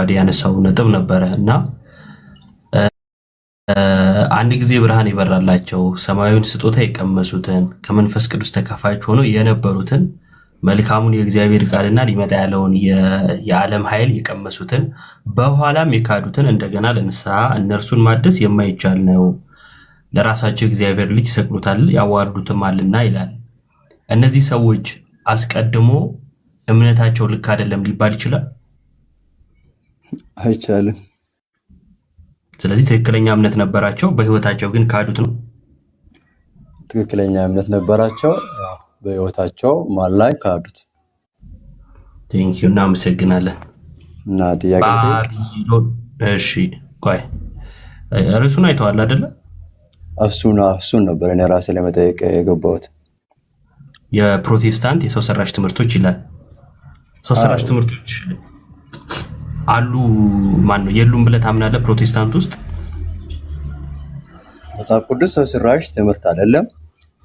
ዮሐዴ ያነሳው ነጥብ ነበረ እና አንድ ጊዜ ብርሃን የበራላቸው ሰማያዊን ስጦታ የቀመሱትን ከመንፈስ ቅዱስ ተካፋዮች ሆነው የነበሩትን መልካሙን የእግዚአብሔር ቃልና ሊመጣ ያለውን የዓለም ኃይል የቀመሱትን በኋላም የካዱትን እንደገና ለንስሐ እነርሱን ማደስ የማይቻል ነው። ለራሳቸው እግዚአብሔር ልጅ ይሰቅሉታል ያዋርዱትማልና ይላል። እነዚህ ሰዎች አስቀድሞ እምነታቸው ልክ አይደለም ሊባል ይችላል? አይቻልም። ስለዚህ ትክክለኛ እምነት ነበራቸው፣ በህይወታቸው ግን ካዱት ነው። ትክክለኛ እምነት ነበራቸው፣ በህይወታቸው ማን ላይ ካዱት። ቴንኪው፣ እናመሰግናለን። እና ጥያቄ ባቢሎን። እሺ ቆይ ርዕሱን አይተዋል አይደለ? እሱን ነበር እኔ ራሴ ለመጠየቅ የገባሁት። የፕሮቴስታንት የሰው ሰራሽ ትምህርቶች ይላል። ሰው ሰራሽ ትምህርቶች አሉ ማን ነው የሉም ብለህ ታምናለህ? ፕሮቴስታንት ውስጥ መጽሐፍ ቅዱስ ሰው ሰራሽ ትምህርት አይደለም።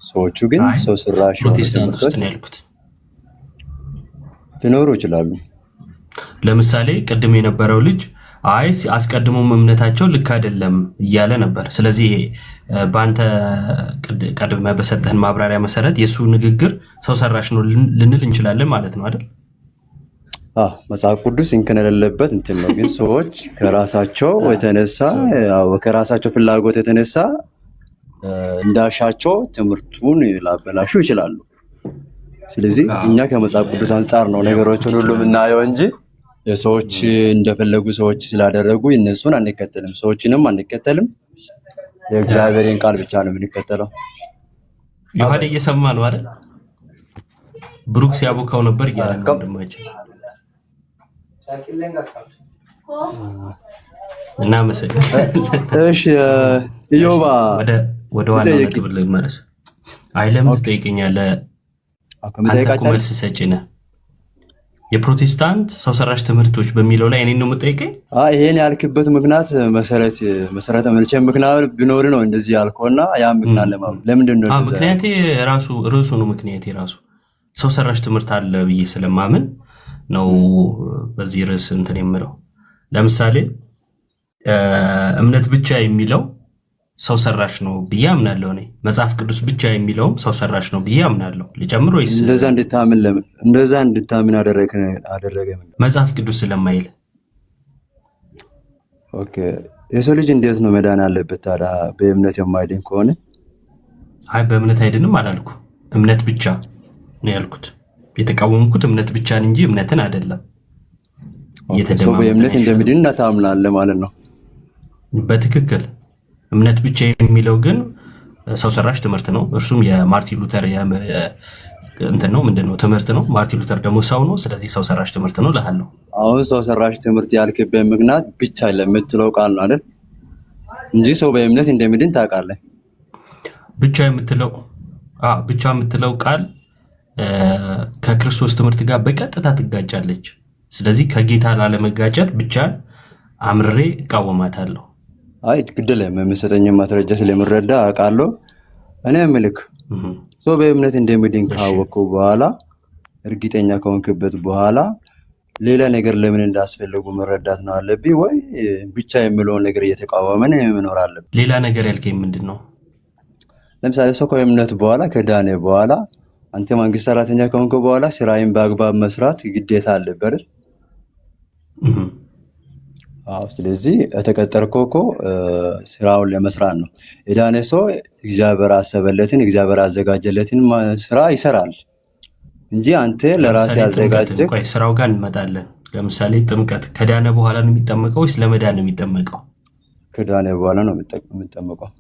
ሰዎቹ ግን ሰው ሰራሽ ፕሮቴስታንት ውስጥ ነው ያልኩት። ሊኖሩ ይችላሉ። ለምሳሌ ቅድም የነበረው ልጅ አይ አስቀድሞም እምነታቸው ልክ አይደለም እያለ ነበር። ስለዚህ በአንተ ቀድመ በሰጠህን ማብራሪያ መሰረት የእሱ ንግግር ሰው ሰራሽ ነው ልንል እንችላለን ማለት ነው አይደል? መጽሐፍ ቅዱስ እንከን የሌለበት እንትን ነው። ግን ሰዎች ከራሳቸው የተነሳ ከራሳቸው ፍላጎት የተነሳ እንዳሻቸው ትምህርቱን ላበላሹ ይችላሉ። ስለዚህ እኛ ከመጽሐፍ ቅዱስ አንጻር ነው ነገሮችን ሁሉ የምናየው እንጂ የሰዎች እንደፈለጉ ሰዎች ስላደረጉ እነሱን አንከተልም፣ ሰዎችንም አንከተልም። የእግዚአብሔርን ቃል ብቻ ነው የምንከተለው። ዮሐዴ እየሰማ ነው አይደል? ብሩክ ሲያቦካው ነበር እያለ ነው ወንድማችን። እናመሰግናለን። እሺ ኢዮባ ወደ ዋናው ነጥብ ልመለስ። አይ ለምን ትጠይቀኛለህ? አንተ እኮ መልስ ሰጪ ነህ። የፕሮቴስታንት ሰው ሰራሽ ትምህርቶች በሚለው ላይ እኔን ነው የምጠይቀኝ? ይሄን ያልክበት ምክንያት መሰረተ መልቼ ምክንያት ቢኖር ነው እንደዚህ ያልከውና ያ ምክንያት ለምንድን ነው? ምክንያቴ ራሱ ርዕሱ ነው። ምክንያቴ ራሱ ሰው ሰራሽ ትምህርት አለ ብዬ ስለማምን ነው በዚህ ርዕስ እንትን የምለው። ለምሳሌ እምነት ብቻ የሚለው ሰው ሰራሽ ነው ብዬ አምናለሁ። እኔ መጽሐፍ ቅዱስ ብቻ የሚለውም ሰው ሰራሽ ነው ብዬ አምናለሁ። ልጨምር ወይስ? እንደዛ እንድታምን አደረገ? መጽሐፍ ቅዱስ ስለማይል። ኦኬ፣ የሰው ልጅ እንዴት ነው መዳን አለበት ታዲያ በእምነት የማይድን ከሆነ? አይ በእምነት አይድንም አላልኩ፣ እምነት ብቻ ነው ያልኩት። የተቃወምኩት እምነት ብቻን እንጂ እምነትን አይደለም። ሰው በእምነት እንደሚድን ታምናለህ ማለት ነው? በትክክል። እምነት ብቻ የሚለው ግን ሰው ሰራሽ ትምህርት ነው። እርሱም የማርቲን ሉተር እንትን ነው፣ ምንድነው ትምህርት ነው። ማርቲን ሉተር ደግሞ ሰው ነው። ስለዚህ ሰው ሰራሽ ትምህርት ነው እልሃለሁ። አሁን ሰው ሰራሽ ትምህርት ያልክበት ምክንያት ብቻ ለምትለው ቃል ነው አይደል? እንጂ ሰው በእምነት እንደሚድን ታውቃለህ። ብቻ የምትለው ቃል ከክርስቶስ ትምህርት ጋር በቀጥታ ትጋጫለች። ስለዚህ ከጌታ ላለመጋጨት ብቻ አምርሬ እቃወማታለሁ። አይ ግድለም የምሰጠኝ ማስረጃ ስለምረዳ አውቃለሁ። እኔ ምልክ ሰው በእምነት እንደሚድን ካወቅኩ በኋላ እርግጠኛ ከሆንክበት በኋላ ሌላ ነገር ለምን እንዳስፈለጉ መረዳት ነው አለብኝ ወይ ብቻ የሚለውን ነገር እየተቃወመን መኖር አለብን? ሌላ ነገር ያልከኝ ምንድን ነው? ለምሳሌ ሰው ከእምነት በኋላ ከዳነ በኋላ አንተ መንግስት ሰራተኛ ከሆንክ በኋላ ስራዬን በአግባብ መስራት ግዴታ አለበት። ስለዚህ የተቀጠርከው እኮ ስራውን ለመስራት ነው። የዳነ ሰው እግዚአብሔር አሰበለትን እግዚአብሔር አዘጋጀለትን ስራ ይሰራል እንጂ አንተ ለራስህ ያዘጋጀህ። ቆይ ስራው ጋር እንመጣለን። ለምሳሌ ጥምቀት ከዳነ በኋላ ነው የሚጠመቀው ወይስ ለመዳን ነው የሚጠመቀው? ከዳነ በኋላ ነው የሚጠመቀው።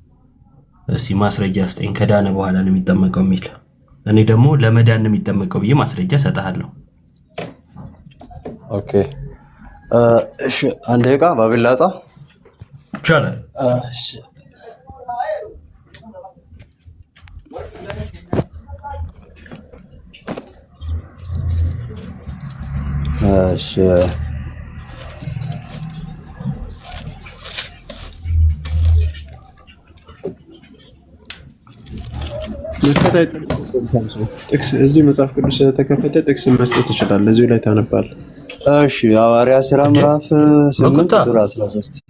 እስቲ ማስረጃ ስጠኝ። ከዳነ በኋላ ነው የሚጠመቀው የሚል። እኔ ደግሞ ለመዳን ነው የሚጠመቀው ብዬ ማስረጃ ሰጣለሁ። ኦኬ እሺ፣ አንድ ደቂቃ ባብላጣ ይቻላል። እሺ እሺ ጥቅስ እዚህ መጽሐፍ ቅዱስ ስለተከፈተ ጥቅስ መስጠት ይችላል። እዚሁ ላይ ታነባለህ። እሺ ሐዋርያት ሥራ ምዕራፍ 8 ቁጥር 13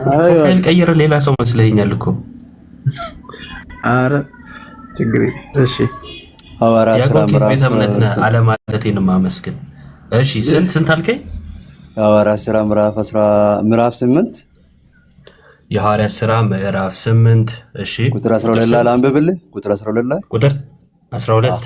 ፕሮፋይል ቀይረ ሌላ ሰው መስለኛል እኮ። አረ ችግር እሺ ሐዋርያት ሥራ ምዕራፍ ቤተ እምነት ነህ አለማለቴን ማመስገን። እሺ ስንት አልከኝ? ሐዋርያት ሥራ ምዕራፍ 8 የሐዋርያት ሥራ ምዕራፍ 8 እሺ ቁጥር 12 ላይ አንብብልኝ። ቁጥር 12 ላይ ቁጥር 12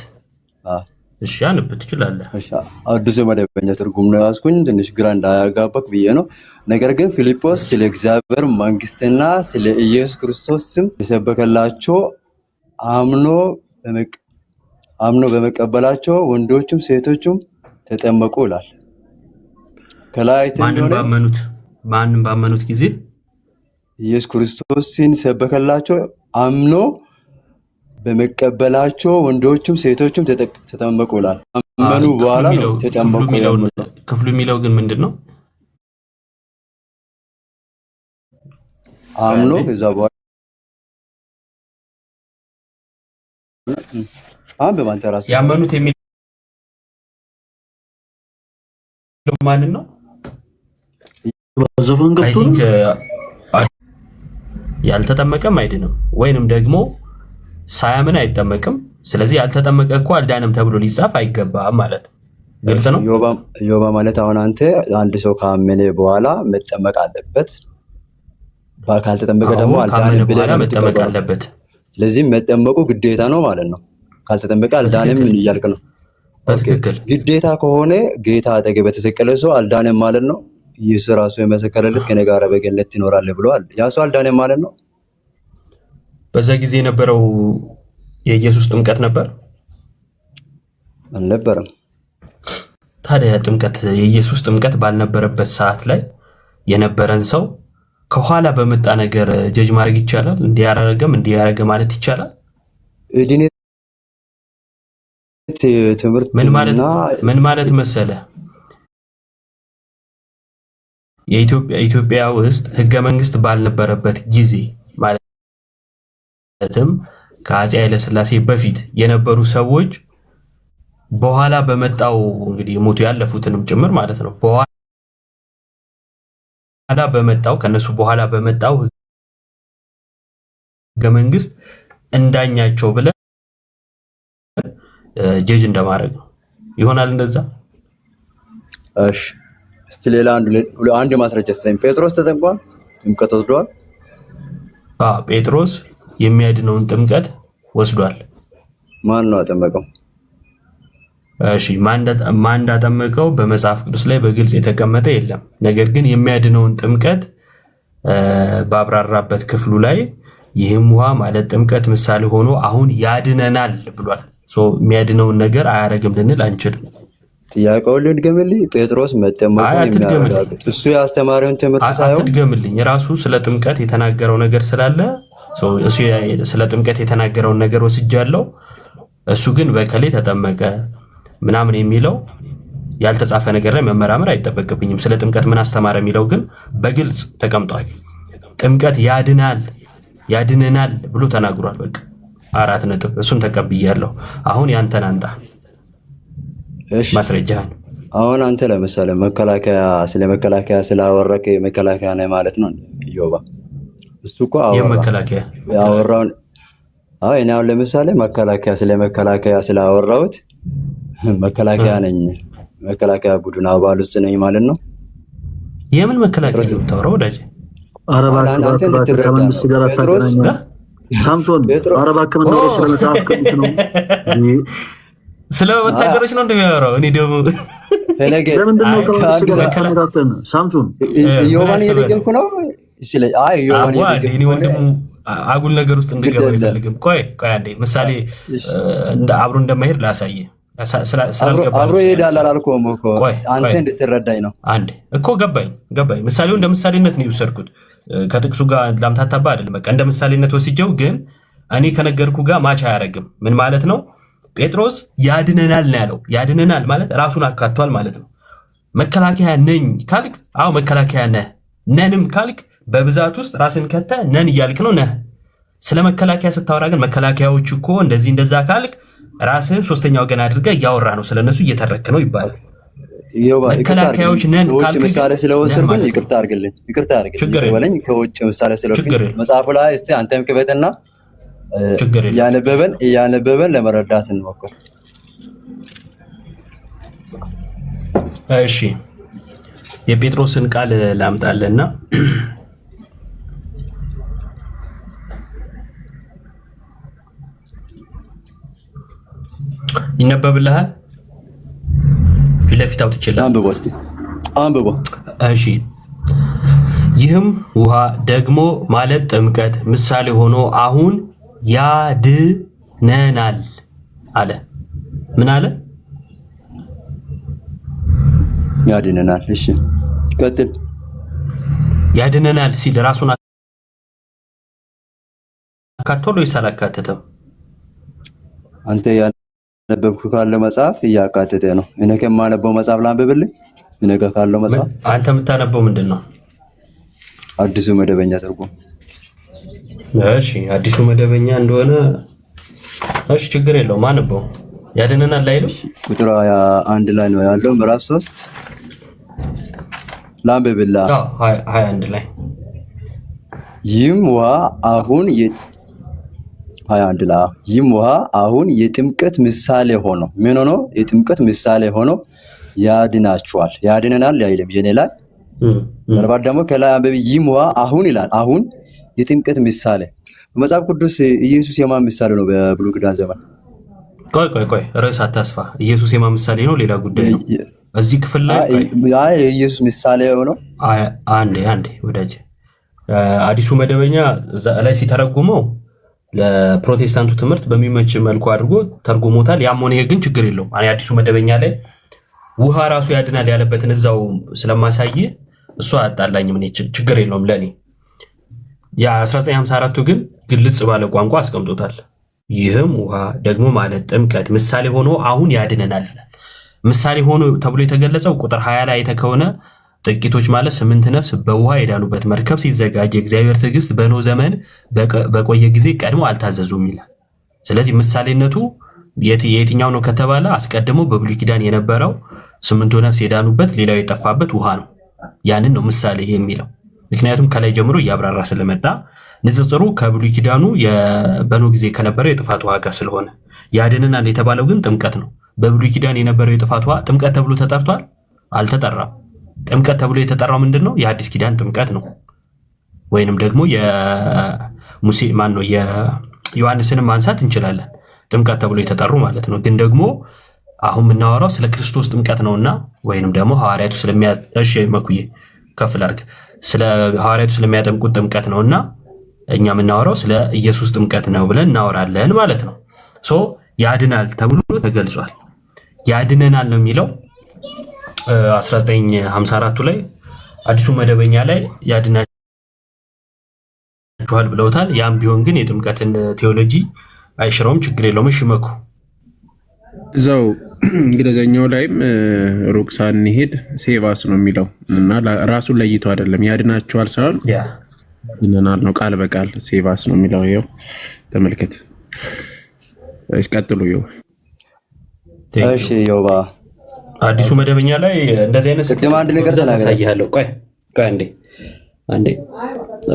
እሺ አንብ ትችላለህ። እሺ አዲስ መደበኛ ትርጉም ነው ያዝኩኝ፣ ትንሽ ግራ እንዳያጋባክ ብዬ ነው። ነገር ግን ፊልጶስ ስለ እግዚአብሔር መንግስትና ስለ ኢየሱስ ክርስቶስ ስም የሰበከላቸው አምኖ በመቀበላቸው ወንዶችም ሴቶችም ተጠመቁ ይላል። ከላይ ማንም ባመኑት ጊዜ ኢየሱስ ክርስቶስን ሰበከላቸው፣ አምኖ በመቀበላቸው ወንዶችም ሴቶችም ተጠመቁ ይላል። አመኑ በኋላ ነው ተጠመቁ። ክፍሉ የሚለው ግን ምንድነው? አምኖ ከዛ በኋላ በማንተ ራስ ያመኑት የሚለው ማንን ነው? ዘፈን ገብቶ ያልተጠመቀም አይድንም፣ ወይንም ደግሞ ሳያምን አይጠመቅም። ስለዚህ ያልተጠመቀ እኮ አልዳንም ተብሎ ሊጻፍ አይገባም ማለት ነው። ግልጽ ነው። ዮባ ማለት አሁን አንተ አንድ ሰው ካመነ በኋላ መጠመቅ አለበት፣ ካልተጠመቀ ደግሞ አልዳንም ብለህ መጠመቅ አለበት። ስለዚህ መጠመቁ ግዴታ ነው ማለት ነው። ካልተጠመቀ አልዳንም ምን እያልክ ነው? በትክክል ግዴታ ከሆነ ጌታ አጠገብ የተሰቀለ ሰው አልዳንም ማለት ነው። ኢየሱስ ራሱ የመሰከረለት ከእኔ ጋር በገነት ትኖራለህ ብለዋል። ያ ሰው አልዳንም ማለት ነው። በዛ ጊዜ የነበረው የኢየሱስ ጥምቀት ነበር አልነበረም? ታዲያ የኢየሱስ ጥምቀት ባልነበረበት ሰዓት ላይ የነበረን ሰው ከኋላ በመጣ ነገር ጀጅ ማድረግ ይቻላል? እንዲያረገ ማለት ይቻላል? ትምህርት ምን ማለት መሰለ፣ የኢትዮጵያ ውስጥ ህገ መንግስት ባልነበረበት ጊዜ ማለትም ከአፄ ኃይለ ሥላሴ በፊት የነበሩ ሰዎች በኋላ በመጣው እንግዲህ ሞቱ ያለፉትንም ጭምር ማለት ነው በኋላ ከነሱ በኋላ በመጣው ህገ መንግስት እንዳኛቸው ብለን ጀጅ እንደማድረግ ነው ይሆናል። እንደዛ እሺ፣ እስቲ ሌላ አንድ ማስረጃ ስጠኝ። ጴጥሮስ ተጠምቋል? ጥምቀት ወስዷል? ጴጥሮስ የሚያድነውን ጥምቀት ወስዷል። ማን ነው አጠመቀው? እሺ፣ ማን እንዳጠመቀው በመጽሐፍ ቅዱስ ላይ በግልጽ የተቀመጠ የለም። ነገር ግን የሚያድነውን ጥምቀት ባብራራበት ክፍሉ ላይ ይህም ውሃ ማለት ጥምቀት ምሳሌ ሆኖ አሁን ያድነናል ብሏል። የሚያድነውን ነገር አያረግም ልንል አንችልም። ጥያቄውን ልድገምልኝ። ጴጥሮስ መጠመቁን የሚያረጋግጥ እሱ ያስተማረውን ትምህርት ሳይሆን አትድገምልኝ። ራሱ ስለ ጥምቀት የተናገረው ነገር ስላለ እሱ ስለ ጥምቀት የተናገረውን ነገር ወስጃለሁ። እሱ ግን በከሌ ተጠመቀ ምናምን የሚለው ያልተጻፈ ነገር ላይ መመራመር አይጠበቅብኝም። ስለ ጥምቀት ምን አስተማረ የሚለው ግን በግልጽ ተቀምጧል። ጥምቀት ያድነናል ብሎ ተናግሯል። በቃ 4 ነጥብ። እሱን ተቀብያለሁ። አሁን ያንተን አንጣ ማስረጃህን። አሁን አንተ ለምሳሌ ስለ መከላከያ ስላወራክ መከላከያ ነህ ማለት ነው ኢዮባ? እሱ እኮ ያወራውን እኔ አሁን ለምሳሌ ስለ መከላከያ ስላወራሁት መከላከያ ነኝ፣ መከላከያ ቡድን አባል ውስጥ ነኝ ማለት ነው። የምን መከላከያ የምታወራው ወዳጅ? አንተ እንድትረዳ ነው። ሳምሶን አረባክ ምን ነው? ስለ መጽሐፍ ቅዱስ ነው፣ ስለ ወታደሮች ነው እንደሚያወራው። እኔ ደግሞ ለምንድን ነው ከመካከል ሳምሶን ኢዮባን እየደገፍኩ ነው? ወንድሙ አጉል ነገር ውስጥ እንድገባ አይፈልግም። ቆይ አንዴ ምሳሌ አብሮ እንደማይሄድ ላሳየ። አብሮ ይሄዳል አላልኩም እኮ አንተ እንድትረዳኝ ነው። አንዴ እኮ ገባኝ። ምሳሌው እንደ ምሳሌነት ነው የወሰድኩት፣ ከጥቅሱ ጋር ላምታታባ አይደለም። በቃ እንደ ምሳሌነት ወስጄው፣ ግን እኔ ከነገርኩ ጋር ማች አያደርግም። ምን ማለት ነው? ጴጥሮስ ያድነናል ነው ያለው። ያድነናል ማለት ራሱን አካቷል ማለት ነው። መከላከያ ነኝ ካልክ አዎ መከላከያ ነህ። ነንም ካልክ በብዛት ውስጥ ራስን ከተ ነን እያልክ ነው ነህ። ስለ መከላከያ ስታወራ ግን መከላከያዎች እኮ እንደዛ ካልክ ራስህን ሶስተኛ ወገን አድርገህ እያወራ ነው፣ ስለነሱ እየተረክ ነው ይባላል። መከላከያዎች ነን ከውጭ ምሳሌ ስለወሰድኩኝ ይቅርታ አድርግልኝ በለኝ። ከውጭ ምሳሌ ስለወሰድኩኝ መጽሐፉ ላይ እስቲ አንተም ክበትና እያነበበን ለመረዳት እንሞክር። እሺ የጴጥሮስን ቃል ላምጣለና ይነበብልሃል። ፊት ለፊት አውጥቼልህ አንብቦ። እሺ ይህም ውሃ ደግሞ ማለት ጥምቀት ምሳሌ ሆኖ አሁን ያድነናል አለ። ምን አለ? ያድነናል። እሺ ቀጥል። ያድነናል ሲል ራሱን አካተለ ወይስ አላካተተም? አንተ ያነበብኩ ካለ መጽሐፍ እያካተተ ነው። እኔ ከማነበው መጽሐፍ ላንብብልኝ። እኔ ጋር ካለው መጽሐፍ አንተ የምታነበው ምንድን ነው? አዲሱ መደበኛ ትርጉም። እሺ አዲሱ መደበኛ እንደሆነ እሺ ችግር የለውም። አንበው። ያድነናል አይልም? ቁጥር 21 ላይ ነው ያለው። ምዕራፍ 3 ላንብብላ። 21 ላይ ይህም ውሃ አሁን የጥምቀት ምሳሌ ሆኖ ምን ሆኖ? የጥምቀት ምሳሌ ሆኖ ያድናችኋል። ያድነናል አይልም የኔ ላይ። ምናልባት ደግሞ ከላይ አንብብ። ይህም ውሃ አሁን ይላል። አሁን የጥምቀት ምሳሌ በመጽሐፍ ቅዱስ ኢየሱስ የማን ምሳሌ ነው? በብሉይ ኪዳን ዘመን ቆይ ርዕስ አታስፋ። ኢየሱስ የማን ምሳሌ ነው? ሌላ ጉዳይ ነው። እዚህ ክፍል ላይ የኢየሱስ ምሳሌ ነው። አንዴ ወዳጅ አዲሱ መደበኛ ላይ ሲተረጉመው ለፕሮቴስታንቱ ትምህርት በሚመች መልኩ አድርጎ ተርጉሞታል። ያም ሆነ ይሄ ግን ችግር የለውም። አዲሱ መደበኛ ላይ ውሃ ራሱ ያድናል ያለበትን እዛው ስለማሳይ እሱ አያጣላኝም። እኔ ችግር የለውም ለኔ። የ1954ቱ ግን ግልጽ ባለ ቋንቋ አስቀምጦታል። ይህም ውሃ ደግሞ ማለት ጥምቀት ምሳሌ ሆኖ አሁን ያድነናል ይላል። ምሳሌ ሆኖ ተብሎ የተገለጸው ቁጥር 20 ላይ ከሆነ ጥቂቶች ማለት 8 ነፍስ በውሃ የዳኑበት መርከብ ሲዘጋጅ የእግዚአብሔር ትዕግስት በኖህ ዘመን በቆየ ጊዜ ቀድሞ አልታዘዙም ይላል። ስለዚህ ምሳሌነቱ የትኛው ነው ከተባለ አስቀድሞ በብሉይ ኪዳን የነበረው 8 ነፍስ የዳኑበት ሌላው የጠፋበት ውሃ ነው። ያንን ነው ምሳሌ የሚለው። ምክንያቱም ከላይ ጀምሮ እያብራራ ስለመጣ ንጽጽሩ ከብሉይ ኪዳኑ በኖህ ጊዜ ከነበረው የጥፋት ውሃ ጋር ስለሆነ፣ ያድነናል የተባለው ግን ጥምቀት ነው። በብሉይ ኪዳን የነበረው የጥፋት ውሃ ጥምቀት ተብሎ ተጠርቷል? አልተጠራም። ጥምቀት ተብሎ የተጠራው ምንድን ነው? የአዲስ ኪዳን ጥምቀት ነው። ወይንም ደግሞ የሙሴ የዮሐንስንም ማንሳት እንችላለን። ጥምቀት ተብሎ የተጠሩ ማለት ነው። ግን ደግሞ አሁን የምናወራው ስለ ክርስቶስ ጥምቀት ነውና ወይንም ደግሞ ሐዋርያቱ መኩዬ ከፍ ላድርግ፣ ስለ ሐዋርያቱ ስለሚያጠምቁት ጥምቀት ነውና እኛ የምናወራው ስለ ኢየሱስ ጥምቀት ነው ብለን እናወራለን ማለት ነው። ያድናል ተብሎ ተገልጿል። ያድነናል ነው የሚለው 1954 ላይ አዲሱ መደበኛ ላይ ያድናችኋል ብለውታል። ያም ቢሆን ግን የጥምቀትን ቴዎሎጂ አይሽረውም። ችግር የለውም። እሺ መኩ እዛው እንግሊዘኛው ላይም ሩቅ ሳንሄድ ሴቫስ ነው የሚለው እና ራሱን ለይቶ አይደለም ያድናችኋል ሳይሆን ያድነናል ነው። ቃል በቃል ሴቫስ ነው የሚለው። ይኸው ተመልከት። እሺ ቀጥሉ። እሺ ዮባ አዲሱ መደበኛ ላይ እንደዚህ አይነት ቅድም አንድ ነገር ተናግሬያለሁ። ቆይ አንዴ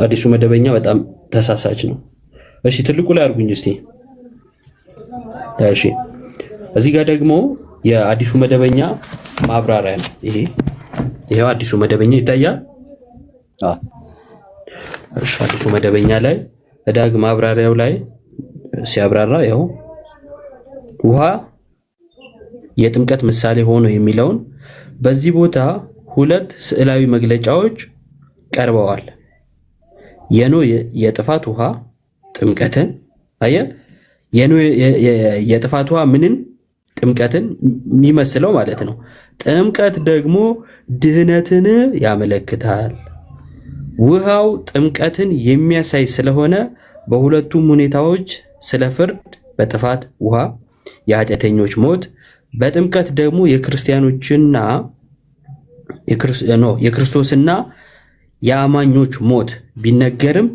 አዲሱ መደበኛ በጣም ተሳሳች ነው። እሺ ትልቁ ላይ አድርጉኝ እስቲ። እሺ እዚህ ጋር ደግሞ የአዲሱ መደበኛ ማብራሪያ ነው። ይሄው አዲሱ መደበኛ ይታያል። እሺ አዲሱ መደበኛ ላይ ዳግ ማብራሪያው ላይ ሲያብራራ ይኸው ውሃ የጥምቀት ምሳሌ ሆኖ የሚለውን በዚህ ቦታ ሁለት ስዕላዊ መግለጫዎች ቀርበዋል። የኖህ የጥፋት ውሃ ጥምቀትን የኖህ የጥፋት ውሃ ምንን ጥምቀትን የሚመስለው ማለት ነው። ጥምቀት ደግሞ ድህነትን ያመለክታል። ውሃው ጥምቀትን የሚያሳይ ስለሆነ በሁለቱም ሁኔታዎች ስለ ፍርድ በጥፋት ውሃ የኃጢአተኞች ሞት፣ በጥምቀት ደግሞ የክርስቶስና የአማኞች ሞት ቢነገርም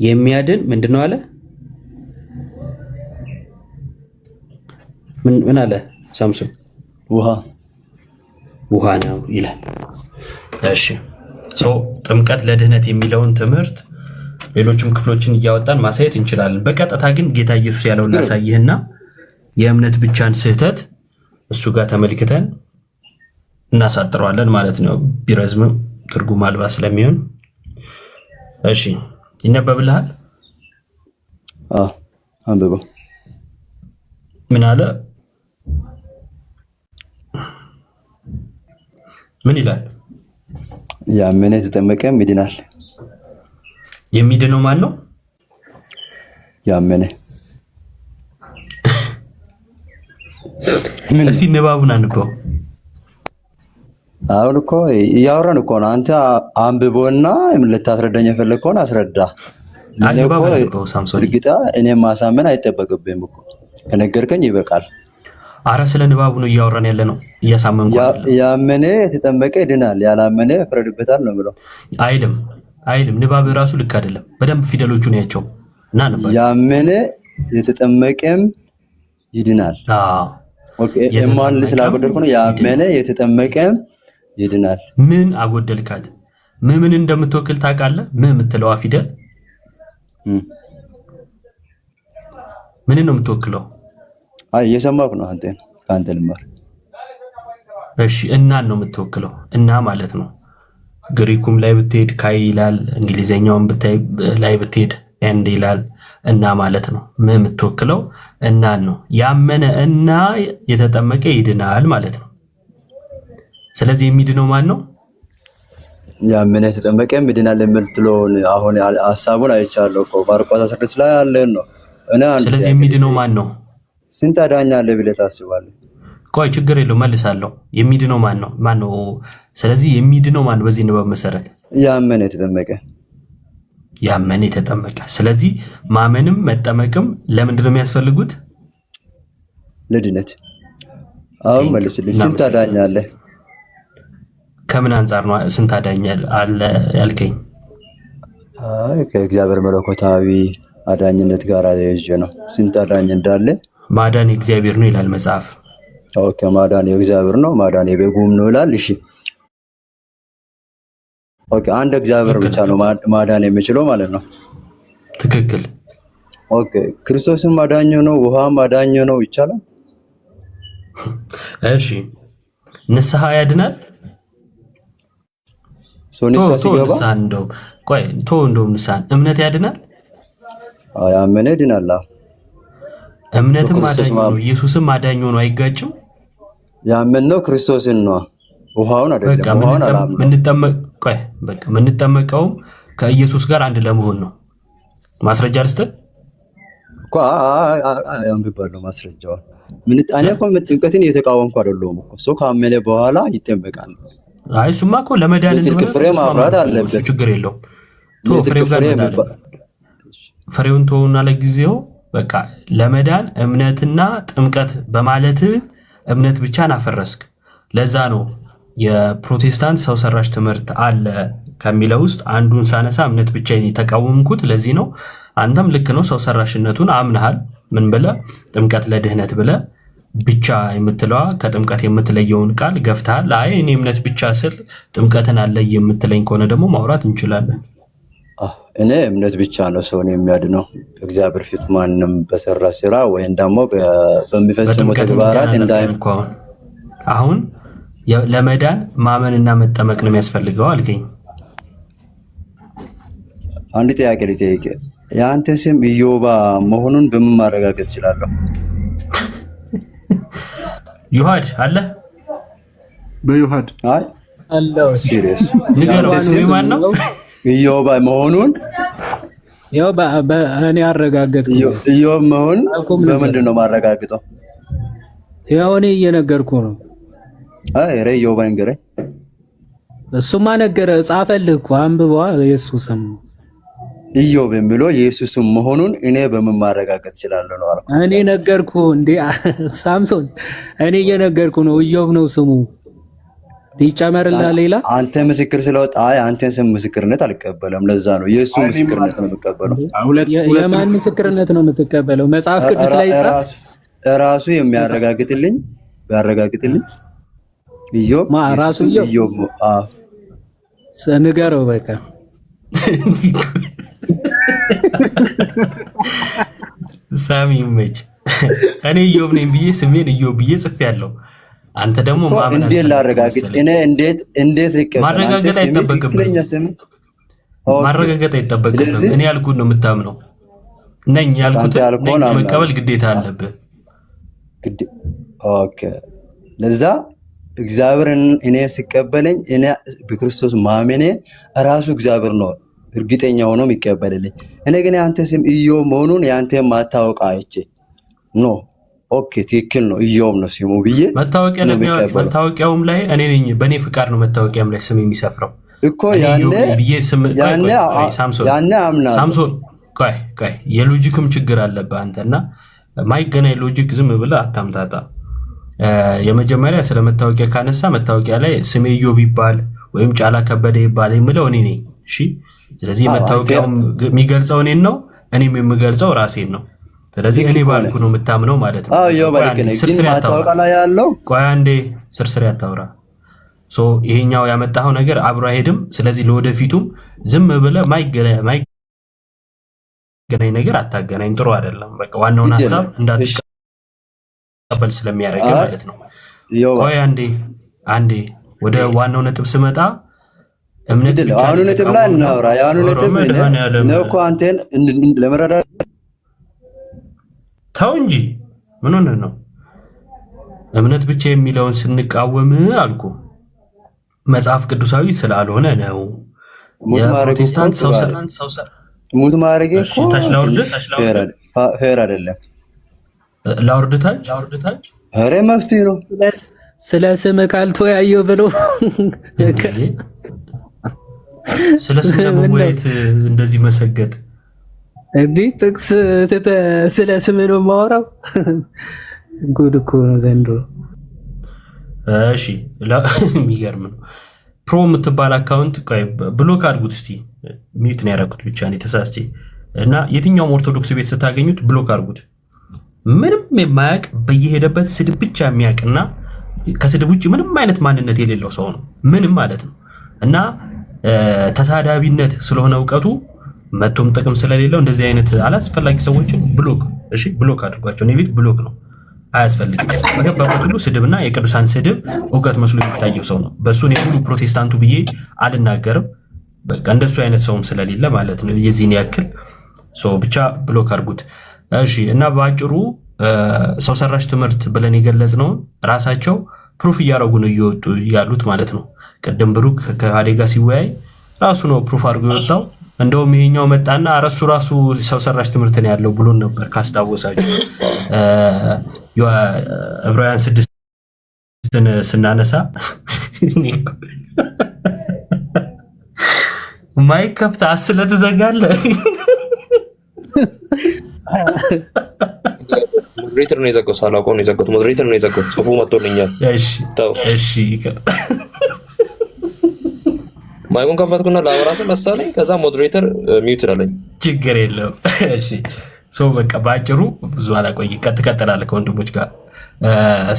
የሚያድን ምንድነው አለ? ምን አለ ሳምሶን? ውሃ ነው ይላል። እሺ ጥምቀት ለድህነት የሚለውን ትምህርት ሌሎችም ክፍሎችን እያወጣን ማሳየት እንችላለን። በቀጥታ ግን ጌታ ኢየሱስ ያለውን ላሳይህና የእምነት ብቻን ስህተት እሱ ጋር ተመልክተን እናሳጥረዋለን ማለት ነው። ቢረዝምም ትርጉም አልባ ስለሚሆን እሺ ይነበብልሃል። አንብበው። ምን አለ? ምን ይላል? ያመነ የተጠመቀም ይድናል። የሚድነው ማን ነው? ያመነ። እስኪ ንባቡን አንበው። አሁን እኮ እያወራን እኮ ነው። አንተ አንብቦና ልታስረዳኝ የፈለግከውን አስረዳ። እርግጣ እኔም ማሳመን አይጠበቅብህም እኮ ከነገርከኝ ይበቃል። አረ ስለ ንባቡ ነው እያወራን ያለ ነው። እያሳመንኩ ያመነ የተጠመቀ ይድናል፣ ያላመነ ይፈረድበታል ነው ብለው አይልም። ንባብ ራሱ ልክ አይደለም። በደንብ ፊደሎቹን ያቸው እና ነበር። ያመነ የተጠመቀም ይድናል። ኦኬ እማን ስላጎደልኩ ነው። ያመነ የተጠመቀም ይድናል። ምን አጎደልካት? ምን እንደምትወክል ታውቃለህ? ምን የምትለዋ ፊደል ምን ነው የምትወክለው? እየሰማሁ ነው። ከአንተ ልማር። እሺ እናን ነው የምትወክለው። እና ማለት ነው ግሪኩም ላይ ብትሄድ ካይ ይላል። እንግሊዘኛውም ላይ ብትሄድ ኤንድ ይላል። እና ማለት ነው ምን የምትወክለው እናን ነው። ያመነ እና የተጠመቀ ይድናል ማለት ነው። ስለዚህ የሚድነው ማን ነው? ያመነ የተጠመቀ ይድናል የምትለውን አሁን ሐሳቡን አይቻለሁ እኮ ማርቆስ 16 ላይ ያለን ነው። ስለዚህ የሚድነው ማን ነው? ስንት አዳኝ አለ ብለህ ታስባለህ? ቆይ ችግር የለው መልሳለሁ። የሚድነው ማን ነው? ስለዚህ የሚድነው ማን ነው? በዚህ ንባብ መሰረት ያመነ የተጠመቀ። ስለዚህ ማመንም መጠመቅም ለምንድን ነው የሚያስፈልጉት? ለድነት። አሁን መልስልኝ። ስንት አዳኝ አለ? ከምን አንጻር ነው ስንት አዳኝ አለ ያልከኝ? ከእግዚአብሔር መለኮታዊ አዳኝነት ጋር ያያይዤ ነው። ስንት አዳኝ እንዳለ ማዳን የእግዚአብሔር ነው ይላል መጽሐፍ። ኦኬ ማዳን የእግዚአብሔር ነው፣ ማዳን የበጉም ነው ይላል። እሺ ኦኬ አንድ እግዚአብሔር ብቻ ነው ማዳን የሚችለው ማለት ነው። ትክክል። ኦኬ ክርስቶስም ማዳኝ ነው፣ ውሃም ማዳኝ ነው ይቻላል። እሺ ንስሐ ያድናል። ሶኒሳ ሲገባ እንደውም ንስሐ እምነት ያድናል። ያመነ ይድናል። እምነትም አዳኝ ነው፣ ኢየሱስም አዳኝ ነው። አይጋጭም። ያመነው ክርስቶስን ነው፣ ውሃውን አይደለም። ውሃውን የምንጠመቀውም ከኢየሱስ ጋር አንድ ለመሆን ነው። ማስረጃ ልስጥህ እኮ አንብቤዋለሁ ማስረጃውን። እኔ እኮ ጥምቀትን እየተቃወምኩ አይደለሁም እኮ። ሰው ካመነ በኋላ ይጠመቃል። እሱማ እኮ ለመዳን እንደሆነ ፍሬ ማፍራት አለበት። ችግር የለውም። ፍሬውን ተውና ለጊዜው በቃ ለመዳን እምነትና ጥምቀት በማለት እምነት ብቻን አፈረስክ። ለዛ ነው የፕሮቴስታንት ሰው ሰራሽ ትምህርት አለ ከሚለው ውስጥ አንዱን ሳነሳ እምነት ብቻ የተቃወምኩት ለዚህ ነው። አንተም ልክ ነው፣ ሰው ሰራሽነቱን አምነሃል። ምን ብለህ ጥምቀት ለድህነት ብለህ ብቻ የምትለዋ ከጥምቀት የምትለየውን ቃል ገፍተሃል። አይ እኔ እምነት ብቻ ስል ጥምቀትን አለይ የምትለኝ ከሆነ ደግሞ ማውራት እንችላለን። እኔ እምነት ብቻ ነው ሰውን የሚያድነው እግዚአብሔር ፊት ማንም በሰራ ስራ ወይም ደግሞ በሚፈጽሙ ተግባራት አሁን ለመዳን ማመንና መጠመቅ ነው የሚያስፈልገው አልከኝ። አንድ ጥያቄ ልጠይቅ። የአንተ ስም ኢዮባ መሆኑን በምን ማረጋገጥ እችላለሁ? ዮሐድ አለ በዮሐድ አይ አለው ሲሪየስ ንገረው። ማን ነው ኢዮባ መሆኑን? ያው በእኔ አረጋገጥኩ። ኢዮብ መሆን በምንድን ነው ማረጋግጠው? ያው እኔ እየነገርኩ ነው። አይ ኢዮብ ንገረኝ። እሱማ ነገረ ጻፈልህ እኮ አንብበዋ። ኢየሱስም ኢዮብ የሚለው ኢየሱስም መሆኑን እኔ በምን ማረጋገጥ እችላለሁ ነው አልኩ። እኔ ነገርኩ እንዴ ሳምሶን፣ እኔ እየነገርኩ ነው። ኢዮብ ነው ስሙ። ይጨመርላ ሌላ አንተ ምስክር ስለወጣ አንተን ስም ምስክርነት አልቀበለም። ለዛ ነው የእሱ ምስክርነት ነው የምቀበለው። የማን ምስክርነት ነው የምትቀበለው? መጽሐፍ ቅዱስ ላይ ራሱ የሚያረጋግጥልኝ ኢዮብ ራሱ ኢዮብ ንገረው በቃ ሳሚ ይመች። እኔ ኢዮብ ነኝ ብዬ ስሜን ኢዮብ ብዬ ጽፌያለሁ። አንተ ደግሞ ማመን እንዴት ላረጋግጥ? እኔ እንዴት ልቀበል? ማረጋገጥ አይጠበቅብህም። ማረጋገጥ አይጠበቅብህም። እኔ ያልኩህን ነው የምታምነው። ነኝ ያልኩትን መቀበል ግዴታ አለብህ። ኦኬ። ለዛ እግዚአብሔርን እኔ ሲቀበለኝ እኔ በክርስቶስ ማመኔ ራሱ እግዚአብሔር ነው እርግጠኛ ሆኖ የሚቀበልልኝ። እኔ ግን ያንተ ስም ኢዮብ መሆኑን ያንተ ማታወቅ አይቼ ኖ ኦኬ ትክክል ነው ኢዮብ ነው ስሙ ብዬ መታወቂያውም ላይ እኔ ነኝ በእኔ ፍቃድ ነው መታወቂያም ላይ ስም የሚሰፍረው እኮ ያኔ አምናለሁ። ሳምሶን ቆይ የሎጂክም ችግር አለብህ አንተና ማይገናኝ ሎጂክ ዝም ብለህ አታምታታ። የመጀመሪያ ስለ መታወቂያ ካነሳ መታወቂያ ላይ ስሜ ኢዮብ ይባል ወይም ጫላ ከበደ ይባል የምለው እኔ ነኝ። እሺ፣ ስለዚህ መታወቂያው የሚገልጸው እኔን ነው፣ እኔም የምገልጸው ራሴን ነው። ስለዚህ እኔ ባልኩ ነው የምታምነው ማለት ነው። ቆይ አንዴ ስርስር ያታውራ። ይሄኛው ያመጣኸው ነገር አብሮ አይሄድም። ስለዚህ ለወደፊቱም ዝም ብለህ ማይገናኝ ነገር አታገናኝ። ጥሩ አይደለም። በቃ ዋናውን ሐሳብ እንዳትቀበል ስለሚያደርግ ማለት ነው። ቆይ አንዴ ወደ ዋናው ነጥብ ስመጣ እምነት ብቻ አሁን ነጥብ ላይ እናውራ። ያሁኑ ነጥብ ነው እኮ አንተን ለመረዳት ተው እንጂ ምን ሆነ ነው? እምነት ብቻ የሚለውን ስንቃወም አልኩ መጽሐፍ ቅዱሳዊ ስላልሆነ ነው። የፕሮቴስታንት ሰው ሙት ማረግ እኮ ፌር አይደለም። ላውርድታች ኧረ መፍትሄ ነው። ስለ ስም ካልተወያየው ብሎ ስለ ስም ለመወያየት እንደዚህ መሰገጥ እንዲህ ጥቅስ ስለ ስም ነው የማወራው። ጉድ እኮ ነው ዘንድሮ። እሺ የሚገርም ነው። ፕሮ የምትባል አካውንት ብሎክ አድርጉት እስቲ። ሚዩት ነው ያደረኩት ብቻ ነው ተሳስቼ። እና የትኛውም ኦርቶዶክስ ቤት ስታገኙት ብሎክ አድርጉት። ምንም የማያውቅ በየሄደበት ስድብ ብቻ የሚያውቅና ከስድብ ውጭ ምንም አይነት ማንነት የሌለው ሰው ነው። ምንም ማለት ነው። እና ተሳዳቢነት ስለሆነ እውቀቱ መቶም ጥቅም ስለሌለው እንደዚህ አይነት አላስፈላጊ ሰዎችን ብሎክ አድርጓቸው። እኔ ቤት ብሎክ ነው አያስፈልግም። በገባበት ሁሉ ስድብና የቅዱሳን ስድብ እውቀት መስሎ የሚታየው ሰው ነው። በእሱ እኔ ሁሉ ፕሮቴስታንቱ ብዬ አልናገርም። በቃ እንደሱ አይነት ሰውም ስለሌለ ማለት ነው። የዚህን ያክል ብቻ ብሎክ አድርጉት። እሺ። እና በአጭሩ ሰው ሰራሽ ትምህርት ብለን የገለጽነውን ራሳቸው ፕሩፍ እያደረጉ ነው እየወጡ ያሉት ማለት ነው። ቅድም ብሩክ ከሃዴ ጋር ሲወያይ ራሱ ነው ፕሩፍ አድርጎ የወጣው። እንደውም ይሄኛው መጣና ራሱ ሰው ሰራሽ ትምህርት ነው ያለው ብሎን ነበር ካስታወሳችሁ። ዕብራውያን 6ን ስናነሳ ማይክ ከፍተህ አስለህ ትዘጋለህ። ሞዴሬተር ነው የዘጋው። ሳላውቀው ነው የዘጋሁት። ሞዴሬተር ነው የዘጋው። ጽሑፉ መጥቶልኛል። እሺ ማይኩን ከፈትኩና ላወራ ስል መሰለኝ። ከዛ ሞዴሬተር ሚውት አለኝ። ችግር የለው። እሺ በቃ በአጭሩ ብዙ አላቆይ ትቀጥላለህ ከወንድሞች ጋር።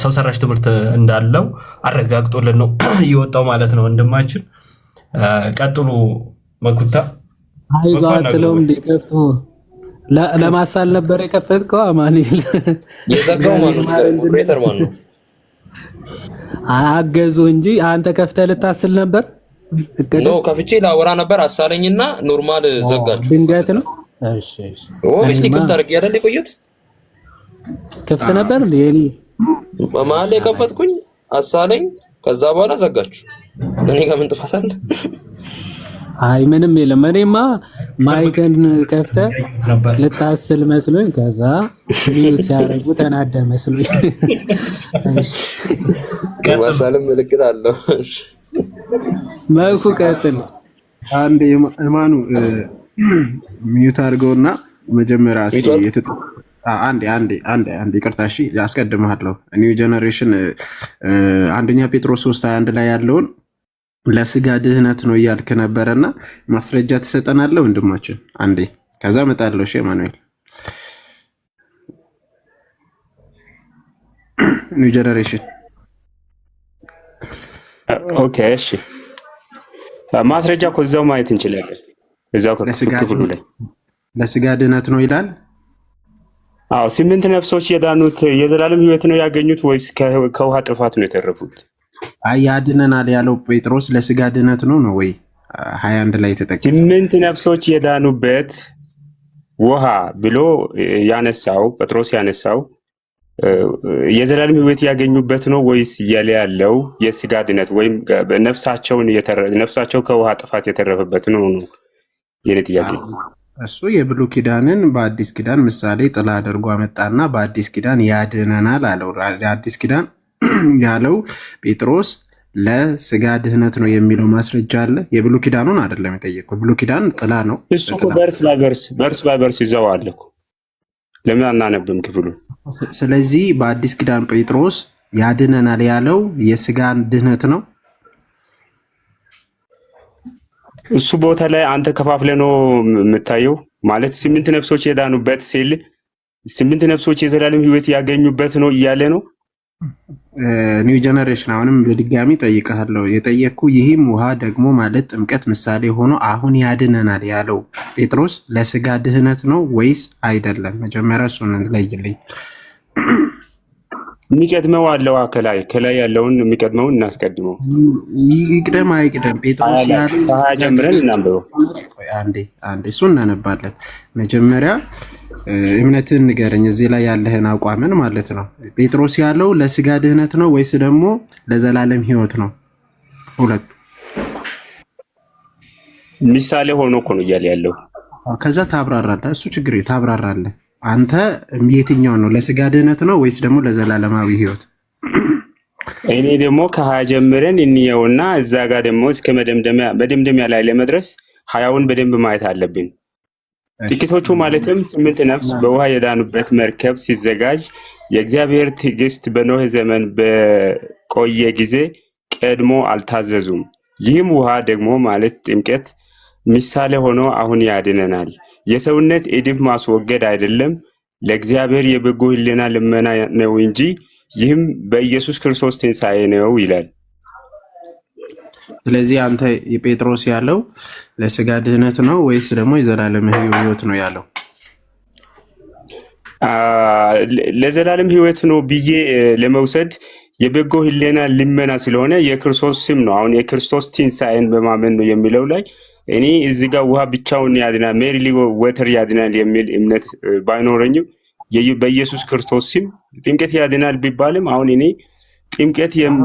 ሰው ሰራሽ ትምህርት እንዳለው አረጋግጦልን ነው እየወጣው ማለት ነው ወንድማችን። ቀጥሉ መኩታ። አይዞህ አትለውም እንደ ከፍቶ ለማሳል ነበር የከፈትከው። አማኑኤል የዘጋው ማነው? ሞዴሬተር ማነው? አገዙ እንጂ አንተ ከፍተህ ልታስል ነበር። ኖ ከፍቼ ላወራ ነበር አሳለኝና ኖርማል ዘጋችሁ። ድንገት ነው። እሺ እስቲ ክፍት አድርጌ አይደል የቆየሁት? ክፍት ነበር እንዴ? መሀል ላይ ከፈትኩኝ አሳለኝ። ከዛ በኋላ ዘጋችሁ። እኔ ጋር ምን ጥፋት አለ? አይ ምንም የለም። እኔማ ማይክን ከፍተህ ልታስል መስሎኝ ከዛ ሚዩት ሲያደርጉ ተናደ መስሎኝ። ማሳልም ምልክት አለው። መልኩ ቀጥል። አንድ እማኑ ሚዩት አድርገውና መጀመሪያ አንድ ይቅርታ፣ እሺ ያስቀድምሃለሁ። ኒው ጀነሬሽን አንደኛ ጴጥሮስ 3:21 ላይ ያለውን ለስጋ ድህነት ነው እያልክ ነበረና ማስረጃ ትሰጠናለህ ወንድማችን? አንዴ ከዛ እመጣለሁ። እሺ ማኑኤል ኒው ጀነሬሽን ኦኬ እሺ፣ ማስረጃ እኮ እዛው ማየት እንችላለን። እዛው ክፍሉ ላይ ለስጋ ድህነት ነው ይላል። አዎ 8 ነፍሶች የዳኑት የዘላለም ሕይወት ነው ያገኙት ወይስ ከውሃ ጥፋት ነው የተረፉት? አይ ያድነናል ያለው ጴጥሮስ ለስጋ ድህነት ነው ወይ? 21 ላይ ተጠቅሷል። 8 ነፍሶች የዳኑበት ውሃ ብሎ ያነሳው ጴጥሮስ ያነሳው የዘላለም ሕይወት ያገኙበት ነው ወይስ እያለ ያለው የስጋ ድነት ወይም ነፍሳቸው ከውሃ ጥፋት የተረፈበት ነው? የኔ ጥያቄ እሱ የብሉይ ኪዳንን በአዲስ ኪዳን ምሳሌ ጥላ አድርጎ አመጣና በአዲስ ኪዳን ያድነናል አለው። አዲስ ኪዳን ያለው ጴጥሮስ ለስጋ ድህነት ነው የሚለው ማስረጃ አለ። የብሉይ ኪዳኑን አይደለም የጠየቀው። ብሉይ ኪዳን ጥላ ነው። እሱ በርስ ባይበርስ ይዘው አለ እኮ። ለምን አናነብም ክፍሉን? ስለዚህ በአዲስ ኪዳን ጴጥሮስ ያድነናል ያለው የስጋን ድህነት ነው። እሱ ቦታ ላይ አንተ ከፋፍለ ነው የምታየው። ማለት 8 ነፍሶች የዳኑበት ሲል 8 ነፍሶች የዘላለም ሕይወት ያገኙበት ነው እያለ ነው። ኒው ጀነሬሽን አሁንም በድጋሚ ጠይቀሃለሁ። የጠየቅኩ ይህም ውሃ ደግሞ ማለት ጥምቀት ምሳሌ ሆኖ አሁን ያድነናል ያለው ጴጥሮስ ለስጋ ድህነት ነው ወይስ አይደለም? መጀመሪያ እሱን ለይልኝ። የሚቀድመው አለው ከላይ ያለውን የሚቀድመውን እናስቀድመው። ይቅደም አይቅደም ጴጥሮስ ያለው ጀምረን እናንብበው። አንዴ እሱ እናነባለን። መጀመሪያ እምነትን ንገረኝ፣ እዚህ ላይ ያለህን አቋምን ማለት ነው። ጴጥሮስ ያለው ለስጋ ድህነት ነው ወይስ ደግሞ ለዘላለም ሕይወት ነው? ሁለት ምሳሌ ሆኖ እኮ ነው እያለ ያለው። ከዛ ታብራራለህ። እሱ ችግር ታብራራለህ። አንተ የትኛው ነው? ለስጋ ድህነት ነው ወይስ ደግሞ ለዘላለማዊ ሕይወት? እኔ ደግሞ ከ20 ጀምረን እንየውና እዛ ጋር ደግሞ እስከ መደምደሚያ ላይ ለመድረስ 20ውን በደንብ ማየት አለብን። ጥቂቶቹ ማለትም 8 ነፍስ በውሃ የዳኑበት መርከብ ሲዘጋጅ የእግዚአብሔር ትዕግስት በኖህ ዘመን በቆየ ጊዜ ቀድሞ አልታዘዙም። ይህም ውሃ ደግሞ ማለት ጥምቀት ምሳሌ ሆኖ አሁን ያድነናል። የሰውነት እድፍ ማስወገድ አይደለም፣ ለእግዚአብሔር የበጎ ሕሊና ልመና ነው እንጂ ይህም በኢየሱስ ክርስቶስ ትንሣኤ ነው ይላል። ስለዚህ አንተ የጴጥሮስ ያለው ለስጋ ድህነት ነው ወይስ ደግሞ የዘላለም ሕይወት ነው ያለው? ለዘላለም ሕይወት ነው ብዬ ለመውሰድ የበጎ ሕሊና ልመና ስለሆነ የክርስቶስ ስም ነው። አሁን የክርስቶስ ትንሣኤን በማመን ነው የሚለው ላይ እኔ እዚህ ጋር ውሃ ብቻውን ያድናል ሜሪሊ ወተር ያድናል የሚል እምነት ባይኖረኝም በኢየሱስ ክርስቶስ ስም ጥምቀት ያድናል ቢባልም አሁን እኔ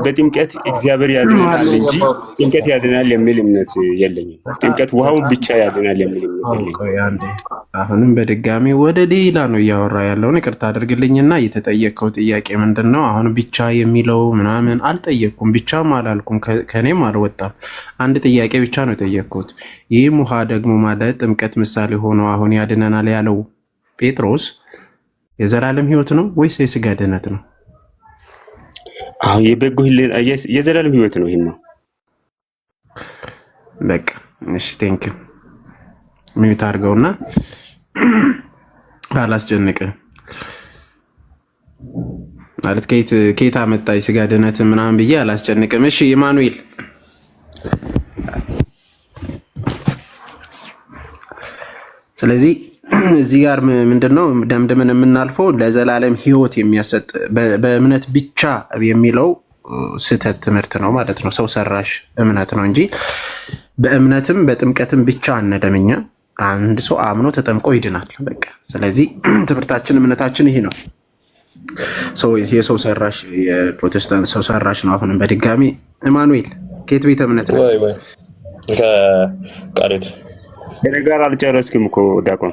በጥምቀት እግዚአብሔር ያድናል እንጂ ጥምቀት ያድናል የሚል እምነት የለኝም። ጥምቀት ውሃውን ብቻ ያድናል የሚል እምነት የለኝም። አሁንም በድጋሚ ወደ ሌላ ነው እያወራ ያለውን ይቅርታ አድርግልኝና የተጠየቀው ጥያቄ ምንድን ነው? አሁን ብቻ የሚለው ምናምን አልጠየቅኩም፣ ብቻም አላልኩም፣ ከኔም አልወጣም። አንድ ጥያቄ ብቻ ነው የጠየቅኩት። ይህም ውሃ ደግሞ ማለት ጥምቀት ምሳሌ ሆኖ አሁን ያድነናል ያለው ጴጥሮስ የዘላለም ሕይወት ነው ወይስ የስጋ ድህነት ነው? አሁን የበጎ ሕሊና የዘላለም ሕይወት ነው። ይሄን ነው በቃ። እሺ ቴንክ ዩ። ሚዩት አድርገውና አላስጨንቅም ማለት ከየት አመጣ የስጋ ድህነት ምናምን ብዬ አላስጨንቅም። እሺ ኢማኑኤል ስለዚህ እዚህ ጋር ምንድነው ደምድመን የምናልፈው ለዘላለም ሕይወት የሚያሰጥ በእምነት ብቻ የሚለው ስህተት ትምህርት ነው ማለት ነው። ሰው ሰራሽ እምነት ነው እንጂ በእምነትም በጥምቀትም ብቻ አነደምኛ። አንድ ሰው አምኖ ተጠምቆ ይድናል በቃ። ስለዚህ ትምህርታችን እምነታችን ይሄ ነው። የሰው ሰራሽ የፕሮቴስታንት ሰው ሰራሽ ነው። አሁንም በድጋሚ ኢማኑኤል ከየት ቤተ እምነት ነው? ከቃሊቲ ነገር አልጨረስክም እኮ ዲያቆን።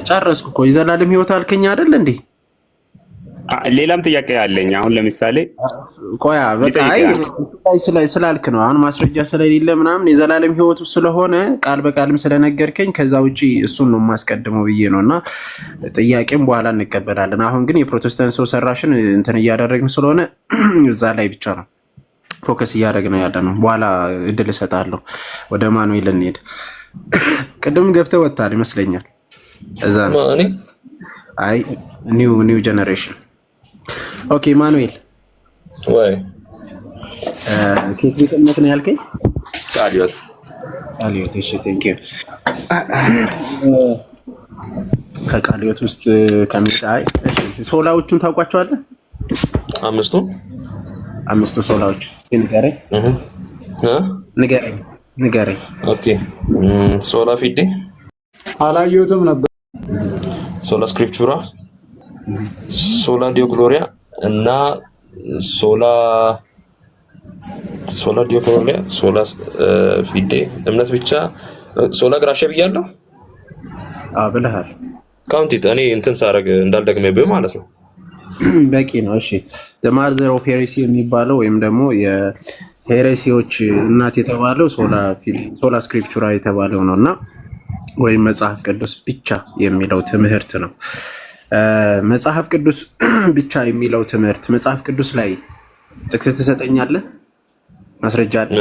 ጨረስኩ እኮ የዘላለም ሕይወት አልከኝ አይደል እንዴ? ሌላም ጥያቄ አለኝ። አሁን ለምሳሌ ቆያ በቃ ስላልክ ነው። አሁን ማስረጃ ስለሌለ ምናምን የዘላለም ሕይወቱ ስለሆነ ቃል በቃልም ስለነገርከኝ ከዛ ውጪ እሱን ነው የማስቀድመው ብዬ ነው። እና ጥያቄም በኋላ እንቀበላለን። አሁን ግን የፕሮቴስታንት ሰው ሰራሽን እንትን እያደረግን ስለሆነ እዛ ላይ ብቻ ነው ፎከስ እያደረግን ያለ ነው። በኋላ እድል እሰጣለሁ። ወደ ማኑኤል እንሄድ። ቅድም ገብተህ ወጣል ይመስለኛል። እዛ ነው አይ ኒው ጀነሬሽን። ኦኬ ማኑኤል ወይ ኬት ቤት እምነት ነው ያልከኝ? ቃልዮት ቃልዮት። እሺ ቴንክ ዩ። ከቃልዮት ውስጥ ከሚጣይ እሺ፣ ሶላዎቹን ታውቋቸዋለህ? አምስቱ ሶላዎች ንገረኝ። ንገረኝ። ኦኬ ሶላ ፊዴ አላየሁትም ነበር። ሶላ ስክሪፕቹራ፣ ሶላ ዲዮ ግሎሪያ እና ሶላ ዲዮ ግሎሪያ፣ ሶላ ፊዴ እምነት ብቻ፣ ሶላ ግራሸ ብያለሁ። ብለሃል። ካውንቲት እኔ እንትን ሳረግ እንዳልደግመብህ ማለት ነው። በቂ ነው። እሺ ማዘር ኦፍ ሄሬሲ የሚባለው ወይም ደግሞ የሄሬሲዎች እናት የተባለው ሶላ ስክሪፕቹራ የተባለው ነው እና ወይም መጽሐፍ ቅዱስ ብቻ የሚለው ትምህርት ነው። መጽሐፍ ቅዱስ ብቻ የሚለው ትምህርት መጽሐፍ ቅዱስ ላይ ጥቅስ ትሰጠኛለህ? ማስረጃ አለ?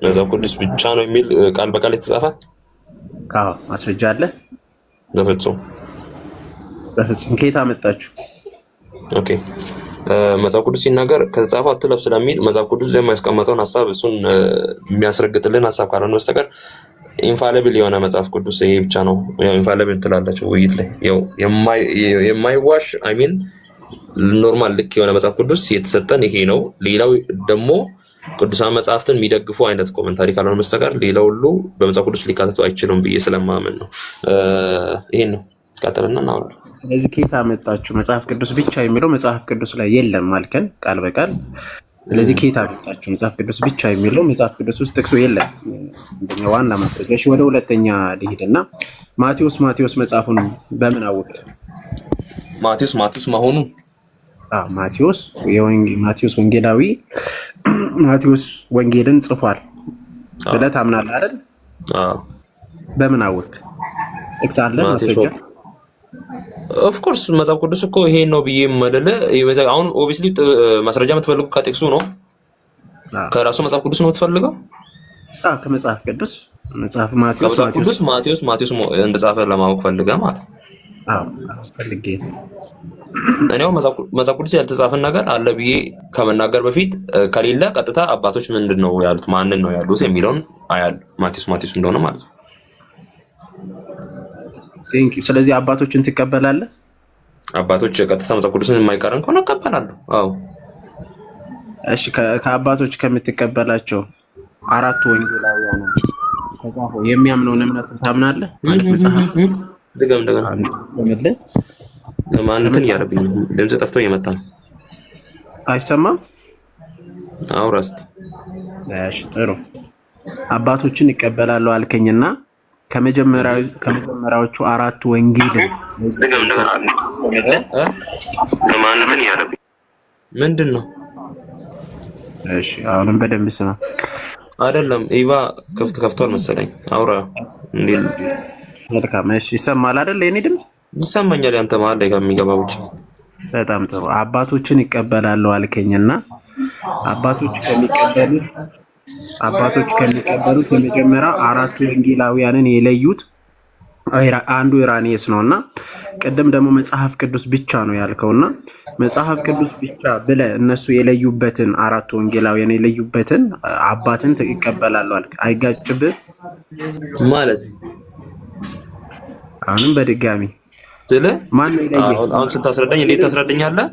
መጽሐፍ ቅዱስ ብቻ ነው የሚል ቃል በቃል የተጻፈ? አዎ ማስረጃ አለ? በፍጹም ከየት አመጣችሁ? ኦኬ መጽሐፍ ቅዱስ ሲናገር ከተጻፈው አትለፍ ስለሚል መጽሐፍ ቅዱስ የማያስቀምጠውን ሀሳብ እሱን የሚያስረግጥልን ሀሳብ ካልሆነ በስተቀር ኢንፋሊብል የሆነ መጽሐፍ ቅዱስ ይሄ ብቻ ነው። ያው ኢንፋሊብል ትላላችሁ ውይይት ላይ ያው የማይዋሽ አይሚን ኖርማል ልክ የሆነ መጽሐፍ ቅዱስ የተሰጠን ይሄ ነው። ሌላው ደግሞ ቅዱሳን መጽሐፍትን የሚደግፉ አይነት ኮሜንታሪ ካልሆነ በስተቀር ሌላው ሁሉ በመጽሐፍ ቅዱስ ሊካተቱ አይችሉም ብዬ ስለማመን ነው። ይሄን ነው ቀጥልና እናወራለን። ስለዚህ ከየት አመጣችሁ? መጽሐፍ ቅዱስ ብቻ የሚለው መጽሐፍ ቅዱስ ላይ የለም ማልከን ቃል በቃል። ስለዚህ ከየት አመጣችሁ? መጽሐፍ ቅዱስ ብቻ የሚለው መጽሐፍ ቅዱስ ውስጥ ጥቅሱ የለም። አንደኛ ዋና ማጥቆሽ። ወደ ሁለተኛ ልሂድና ማቴዎስ መጽሐፉን በምን አወቅህ? ማቴዎስ መሆኑ ማቴዎስ ወንጌላዊ ማቴዎስ ወንጌልን ጽፏል ብለህ ታምናለህ አይደል? በምን አወቅህ? ጥቅስ አለ ማስረጃ? ኦፍ ኮርስ መጽሐፍ ቅዱስ እኮ ይሄ ነው ብዬ የምልህ አሁን ኦብቪስሊ ማስረጃ የምትፈልጉ ከጥቅሱ ነው ከራሱ መጽሐፍ ቅዱስ ነው የምትፈልገው? ከመጽሐፍ ቅዱስ መጽሐፍ ማቴዎስ እንደጻፈ ለማወቅ ፈልገህ ማለት? ፈልጌ እኔው መጽሐፍ ቅዱስ ያልተጻፈን ነገር አለ ብዬ ከመናገር በፊት ከሌለ ቀጥታ አባቶች ምንድን ነው ያሉት ማንን ነው ያሉት የሚለውን አያል ማቴዎስ እንደሆነ ማለት ነው። ስለዚህ አባቶችን ትቀበላለህ? አባቶች ቀጥታ መጽሐፍ ቅዱስን የማይቀረን ከሆነ እቀበላለሁ። አዎ እሺ። ከአባቶች ከምትቀበላቸው አራቱ ወንጌላውያን ተጻፈው የሚያምነውን እምነት ታምናለህ? ማለት መጽሐፍ እንደገና ማንነትን እያረብኝ ድምፅ ጠፍቶ እየመጣ ነው። አይሰማም? አውራስት እሺ ጥሩ። አባቶችን ይቀበላሉ አልከኝና ከመጀመሪያዎቹ አራቱ ወንጌል ማንነትን እያረብኝ ምንድን ነው? እሺ አሁንም በደንብ ስማ። አይደለም ኢቫ ከፍቷል መሰለኝ። አውራ እንዴ መልካም። እሺ ይሰማል አይደል? የኔ ድምጽ ይሰማኛል። ያንተ መሀል ላይ ከሚገባው ውጪ። በጣም ጥሩ። አባቶችን ይቀበላሉ አልከኝና አባቶች ከሚቀበሉት የመጀመሪያ አራቱ ወንጌላውያንን የለዩት አንዱ ኢራኒየስ ነውና ቅድም ደግሞ መጽሐፍ ቅዱስ ብቻ ነው ያልከውና መጽሐፍ ቅዱስ ብቻ ብለህ እነሱ የለዩበትን አራቱ ወንጌላውያን የለዩበትን አባትን ይቀበላሉ አልክ። አይጋጭብህ ማለት? አሁንም በድጋሚ ማን ነው የለየው? አሁን ስታስረዳኝ እንዴት ታስረዳኛለህ?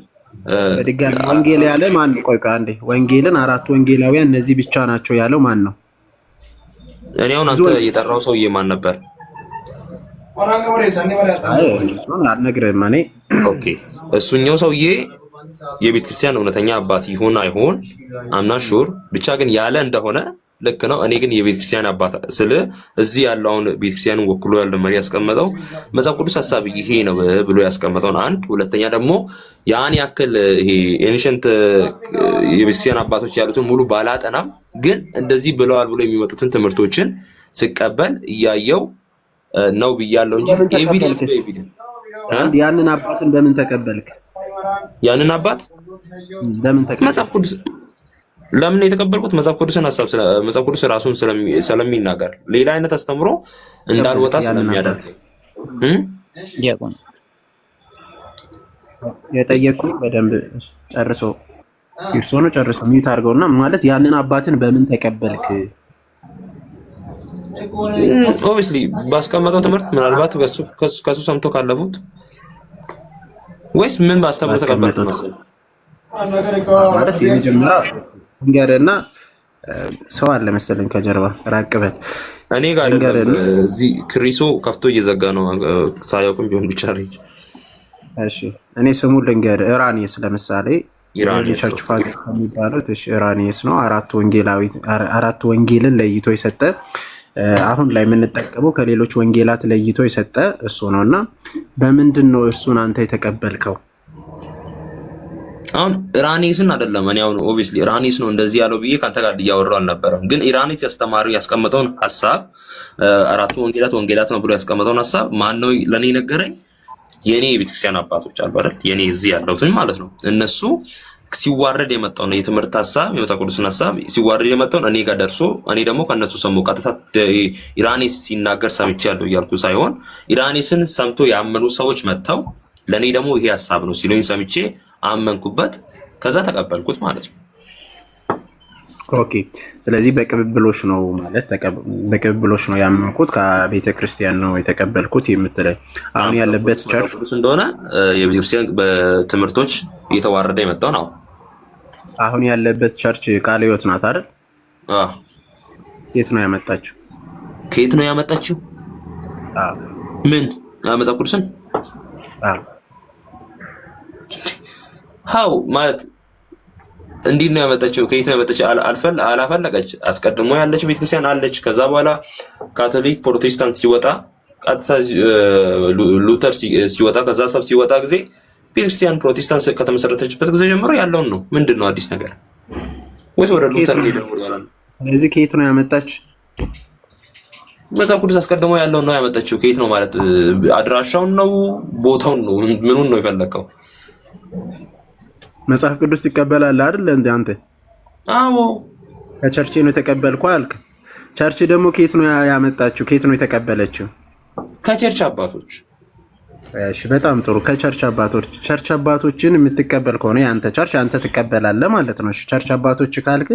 በድጋሚ ወንጌል ያለ ማን ነው? ቆይ አንዴ ወንጌልን አራቱ ወንጌላውያን እነዚህ ብቻ ናቸው ያለው ማን ነው? እኔ አሁን አንተ የጠራው ሰውዬ ማን ነበር? አልነግርህም እኔ። ኦኬ እሱኛው ሰውዬ የቤተ ክርስቲያን እውነተኛ አባት ይሁን አይሁን አምና ሹር ብቻ ግን ያለ እንደሆነ ልክ ነው። እኔ ግን የቤተ ክርስቲያን አባት ስለ እዚህ ያለውን ቤተ ክርስቲያንን ወክሎ ያለው መሪ ያስቀመጠው መጽሐፍ ቅዱስ ሐሳብ ይሄ ነው ብሎ ያስቀመጠውን አንድ፣ ሁለተኛ ደግሞ ያን ያክል ይሄ ኤንሸንት የቤተ ክርስቲያን አባቶች ያሉትን ሙሉ ባላጠናም ግን እንደዚህ ብለዋል ብሎ የሚመጡትን ትምህርቶችን ስቀበል እያየው ነው ብያለሁ እንጂ ኤቪደንስ ያንን አባትን በምን ተቀበልክ? ያንን አባት በምን ተቀበልክ? መጽሐፍ ቅዱስ ለምን የተቀበልኩት? መጽሐፍ ቅዱስን ሐሳብ መጽሐፍ ቅዱስ ራሱን ስለሚናገር ሌላ አይነት አስተምሮ እንዳልወጣ ስለሚያደርግ የጠየቁ በደንብ ጨርሶ እርሶ ነው ጨርሰው ሚዩት አድርገውና ማለት ያንን አባትን በምን ተቀበልክ? ኦብቪስሊ ባስቀመጠው ትምህርት ምናልባት ከሱ ሰምቶ ካለፉት ወይስ ምን ባስተምሮ ተቀበልክ መሰለህ? ማለት የመጀመሪያ እንገርና ሰው አለ መሰለኝ ከጀርባ ራቅ በል። እኔ ጋር አይደለም እዚህ ክሪሶ ከፍቶ እየዘጋ ነው ሳያውቅም ቢሆን ብቻ ልጅ። እሺ እኔ ስሙ ልንገር ኢራኒየስ ለምሳሌ ቸርች ፋዘር የሚባሉት ኢራኒየስ ነው። አራት ወንጌልን ለይቶ የሰጠ አሁን ላይ የምንጠቀመው ከሌሎች ወንጌላት ለይቶ የሰጠ እሱ ነውና በምንድን ነው እርሱን አንተ የተቀበልከው? አሁን ኢራኒስን አይደለም እኔ አሁን ኦብቪስሊ ኢራኒስ ነው እንደዚህ ያለው ብዬ ካንተ ጋር እያወራሁ አልነበረም። ግን ኢራኒስ ያስተማሪው ያስቀመጠውን ሐሳብ አራቱ ወንጌላት ነው ብሎ ያስቀመጠውን ሐሳብ ማን ነው ለኔ ነገረኝ? የኔ የቤተክርስቲያን አባቶች አሉ አይደል? የኔ እዚህ ያለውትን ማለት ነው። እነሱ ሲዋረድ የመጣው ነው የትምህርት ሐሳብ የመጽሐፍ ቅዱስን ሐሳብ ሲዋረድ የመጣው እኔ ጋር ደርሶ እኔ ደግሞ ከነሱ ሰምቶ ቀጥታ ኢራኒስ ሲናገር ሰምቻለሁ እያልኩ ሳይሆን ኢራኒስን ሰምቶ ያመኑ ሰዎች መጥተው ለኔ ደግሞ ይሄ ሐሳብ ነው ሲሉኝ ሰምቼ አመንኩበት፣ ከዛ ተቀበልኩት ማለት ነው። ኦኬ ስለዚህ በቅብብሎሽ ነው ማለት በቅብብሎሽ ነው ያመንኩት ከቤተ ክርስቲያን ነው የተቀበልኩት የምትለኝ አሁን ያለበት ቸርች እንደሆነ የቤተክርስቲያን በትምህርቶች እየተዋረደ የመጣው ነው። አሁን ያለበት ቸርች ቃለ ሕይወት ናት አይደል? አዎ። የት ነው ያመጣችው? ከየት ነው ያመጣችው? ምን መጽሐፍ ቅዱስን? ሃው ማለት እንዲህ ነው ያመጣችው። ከየት ነው ያመጣችው? አላፈለቀች። አስቀድሞ ያለች ቤተክርስቲያን አለች። ከዛ በኋላ ካቶሊክ ፕሮቴስታንት ሲወጣ ቀጥታ ሉተር ሲወጣ ከዛ ሰብ ሲወጣ ጊዜ ቤተክርስቲያን ፕሮቴስታንት ከተመሰረተችበት ጊዜ ጀምሮ ያለውን ነው። ምንድነው አዲስ ነገር? ወይስ ወደ ሉተር ሄደው ነው? ስለዚህ ከየት ነው ያመጣች? መጽሐፍ ቅዱስ አስቀድሞ ያለውን ነው ያመጣችው። ከየት ነው ማለት አድራሻውን ነው ቦታውን ነው ምኑን ነው የፈለከው? መጽሐፍ ቅዱስ ትቀበላለህ አይደል እንዴ አንተ? አዎ ከቸርች ነው የተቀበልኩ አልክ። ቸርች ደግሞ ከየት ነው ያመጣችው? ከየት ነው የተቀበለችው? ከቸርች አባቶች። እሺ በጣም ጥሩ። ከቸርች አባቶች ቸርች አባቶችን የምትቀበል ከሆነ ያንተ ቸርች አንተ ትቀበላለህ ማለት ነው። እሺ ቸርች አባቶች ካልክ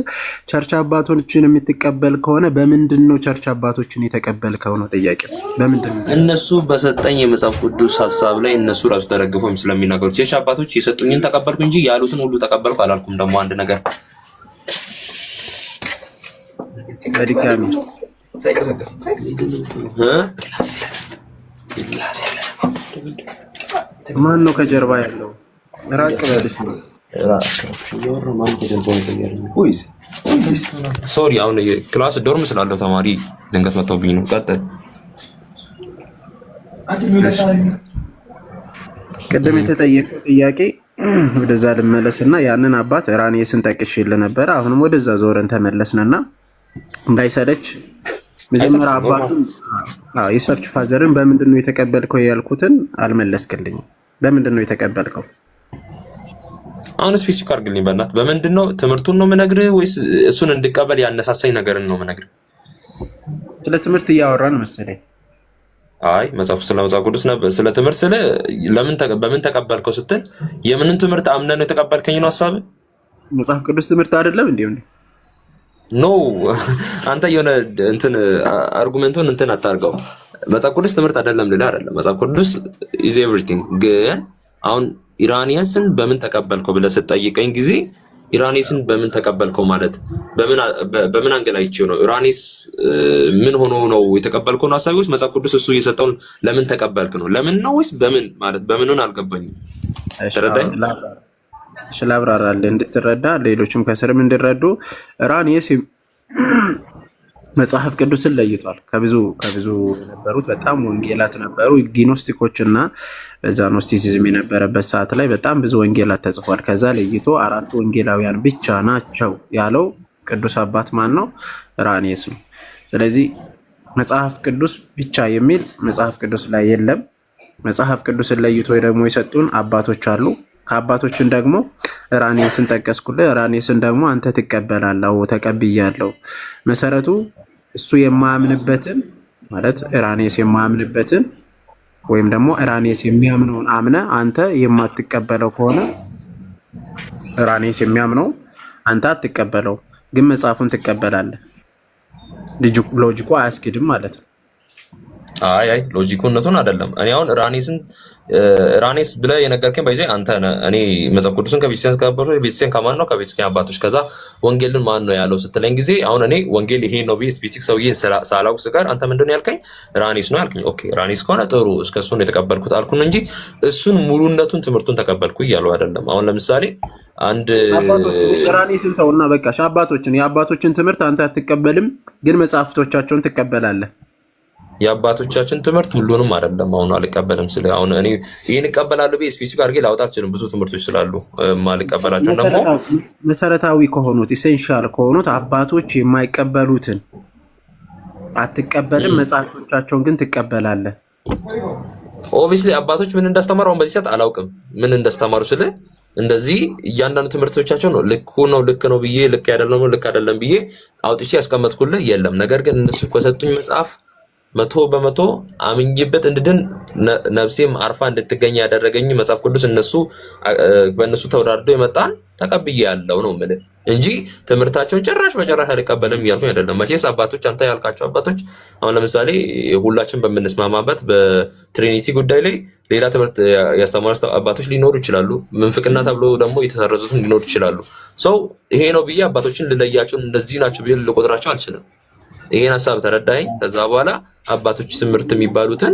ቸርች አባቶችን የምትቀበል ከሆነ በምንድን ነው ቸርች አባቶችን የተቀበልከው ነው ጥያቄው። በምንድን ነው? እነሱ በሰጠኝ የመጽሐፍ ቅዱስ ሐሳብ ላይ እነሱ ራሱ ተደግፈው ስለሚናገሩ ቸርች አባቶች የሰጡኝን ተቀበልኩ እንጂ ያሉትን ሁሉ ተቀበልኩ አላልኩም። ደግሞ አንድ ነገር በድጋሚ ማን ነው ከጀርባ ያለው? ራቅ በልሽ ነው። ሶሪ አሁን ክላስ ዶርም ስላለው ተማሪ ድንገት መጥተውብኝ ነው። ቀጥል። ቅድም የተጠየቀው ጥያቄ ወደዛ ልመለስና ያንን አባት ኢራኒየስን ጠቅሼልህ ነበር። አሁንም ወደዛ ዞረን ተመለስንና እንዳይሰለች መጀመሪያ አባቱን የቸርች ፋዘርን በምንድን ነው የተቀበልከው ያልኩትን አልመለስክልኝም። በምንድን ነው የተቀበልከው? አሁን ስፔሲፊክ አድርግልኝ በእናትህ። በምንድን ነው ትምህርቱን ነው የምነግርህ ወይስ እሱን እንድቀበል ያነሳሳኝ ነገርን ነው የምነግርህ? ስለ ትምህርት እያወራን መሰለኝ። አይ ስለ መጽሐፍ ቅዱስ ነበር። ስለ ትምህርት በምን ተቀበልከው ስትል የምንን ትምህርት አምነህ ነው የተቀበልከኝ ነው ሐሳብህ? መጽሐፍ ቅዱስ ትምህርት አይደለም እንዴ? ኖ አንተ የሆነ እንትን አርጉመንቱን እንትን አታርገው። መጽሐፍ ቅዱስ ትምህርት አይደለም ልልህ አይደለም። መጽሐፍ ቅዱስ ኢዝ ኤቭሪቲንግ። ግን አሁን ኢራኒየስን በምን ተቀበልከው ብለህ ስትጠይቀኝ ጊዜ ኢራኒየስን በምን ተቀበልከው ማለት በምን አንገላይቼው ነው? ኢራኒየስ ምን ሆኖ ነው የተቀበልከው ነው ሐሳብ? ወይስ መጽሐፍ ቅዱስ እሱ የሰጠውን ለምን ተቀበልክ ነው? ለምን ነው ወይስ በምን ማለት በምኑን አልገባኝም። ተረዳኝ። ስላብራራለህ እንድትረዳ ሌሎችም ከስርም እንዲረዱ ኢራኒየስ መጽሐፍ ቅዱስን ለይቷል። ከብዙ የነበሩት በጣም ወንጌላት ነበሩ፣ ጊኖስቲኮች እና በዛ ኖስቲሲዝም የነበረበት ሰዓት ላይ በጣም ብዙ ወንጌላት ተጽፏል። ከዛ ለይቶ አራቱ ወንጌላውያን ብቻ ናቸው ያለው ቅዱስ አባት ማን ነው? ኢራኒየስ ነው። ስለዚህ መጽሐፍ ቅዱስ ብቻ የሚል መጽሐፍ ቅዱስ ላይ የለም። መጽሐፍ ቅዱስን ለይቶ ደግሞ የሰጡን አባቶች አሉ። ከአባቶችን ደግሞ ኢራኒየስን ጠቀስኩልህ። ኢራኒየስን ደግሞ አንተ ትቀበላለህ። ተቀብያለሁ። መሰረቱ እሱ የማያምንበትን ማለት ኢራኒየስ የማያምንበትን ወይም ደግሞ ኢራኒየስ የሚያምነውን አምነ አንተ የማትቀበለው ከሆነ ራኔስ የሚያምነው አንተ አትቀበለው፣ ግን መጽሐፉን ትቀበላለህ። ሎጂኩ አያስኬድም ማለት ነው። አይ ሎጂኩነቱን አይደለም። እኔ አሁን ራኔስ ብለህ የነገርከኝ ባይዘ አንተ ነህ። እኔ መጽሐፍ ቅዱስን ከቤተክርስቲያን ከበሩ ቤተክርስቲያን ከማን ነው? ከቤተክርስቲያን አባቶች። ከዛ ወንጌልን ማን ነው ያለው ስትለኝ ጊዜ አሁን እኔ ወንጌል ይሄ ነው ብዬ ስፔሲፊክ ሰውዬ ሳላውቅ ስቀር አንተ ምንድን ነው ያልከኝ? ራኔስ ነው ያልከኝ። ኦኬ ራኔስ ከሆነ ጥሩ እስከ እሱን የተቀበልኩት አልኩን እንጂ እሱን ሙሉነቱን ትምህርቱን ተቀበልኩ እያሉ አይደለም። አሁን ለምሳሌ አንድ ራኔስን ተውና በቃ የአባቶችን ትምህርት አንተ አትቀበልም፣ ግን መጽሐፍቶቻቸውን ትቀበላለህ። የአባቶቻችን ትምህርት ሁሉንም አይደለም። አሁን አልቀበልም ስለ አሁን እኔ ይሄን እቀበላለሁ ብዬ ስፔሲፊክ አድርጌ ላውጣ አልችልም። ብዙ ትምህርቶች ስላሉ ማልቀበላቸው ደግሞ መሰረታዊ ከሆኑት ኢሴንሻል ከሆኑት አባቶች የማይቀበሉትን አትቀበልም፣ መጽሐፍቶቻቸውን ግን ትቀበላለህ። ኦብቪስሊ አባቶች ምን እንዳስተማሩ አሁን በዚህ ሰዓት አላውቅም። ምን እንዳስተማሩ ስለ እንደዚህ እያንዳንዱ ትምህርቶቻቸው ነው ልክ ነው ብዬ ልክ አይደለም ብዬ አውጥቼ ያስቀመጥኩልህ የለም። ነገር ግን እነሱ ከሰጡኝ መጽሐፍ 100% አምኜበት እንድድን ነፍሴም አርፋ እንድትገኝ ያደረገኝ መጽሐፍ ቅዱስ በእነሱ ተወዳድሮ የመጣን ተቀብዬ ያለው ነው የምልህ እንጂ ትምህርታቸውን በጭራሽ አልቀበልም እያልኩኝ አይደለም። መቼስ አባቶች አንተ ያልካቸው አባቶች አሁን ለምሳሌ ሁላችን በምንስማማበት በትሪኒቲ ጉዳይ ላይ ሌላ ትምህርት ያስተማሩ አባቶች ሊኖሩ ይችላሉ። ምንፍቅና ተብሎ ደግሞ የተሰረዙትን ሊኖሩ ይችላሉ። ሰው ይሄ ነው ብዬ አባቶችን ልለያቸው እንደዚህ ናቸው ብዬ ልቆጥራቸው አልችልም። ይሄን ሐሳብ ተረዳኸኝ? ከዛ በኋላ አባቶች ትምህርት የሚባሉትን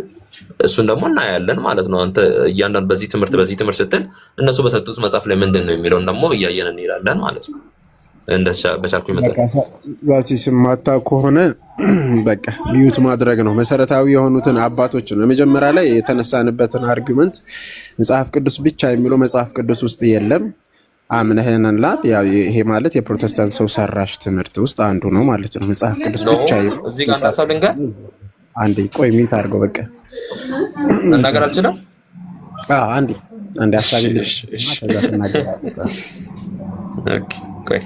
እሱን ደግሞ እናያለን ማለት ነው። አንተ እያንዳንዱ በዚህ ትምህርት ስትል እነሱ በሰጡት መጽሐፍ ላይ ምንድን ነው የሚለውን ደግሞ እያየን እንሄዳለን ማለት ነው። በቻልኩ ይመጣል ዛቲ ስማታ ከሆነ በቃ ሚዩት ማድረግ ነው። መሰረታዊ የሆኑትን አባቶች ነው መጀመሪያ ላይ የተነሳንበትን አርጊመንት መጽሐፍ ቅዱስ ብቻ የሚለው መጽሐፍ ቅዱስ ውስጥ የለም አምነህንላ ይሄ ማለት የፕሮቴስታንት ሰው ሰራሽ ትምህርት ውስጥ አንዱ ነው ማለት ነው። መጽሐፍ ቅዱስ ብቻ እዚህ ጋር ታሳብልንጋ አንዴ ቆይ ሚዩት አድርገው በቃ እናገር አልችልም። አንዴ አሳብልሽ ከዛ ተናገራለህ። ኦኬ ቆይ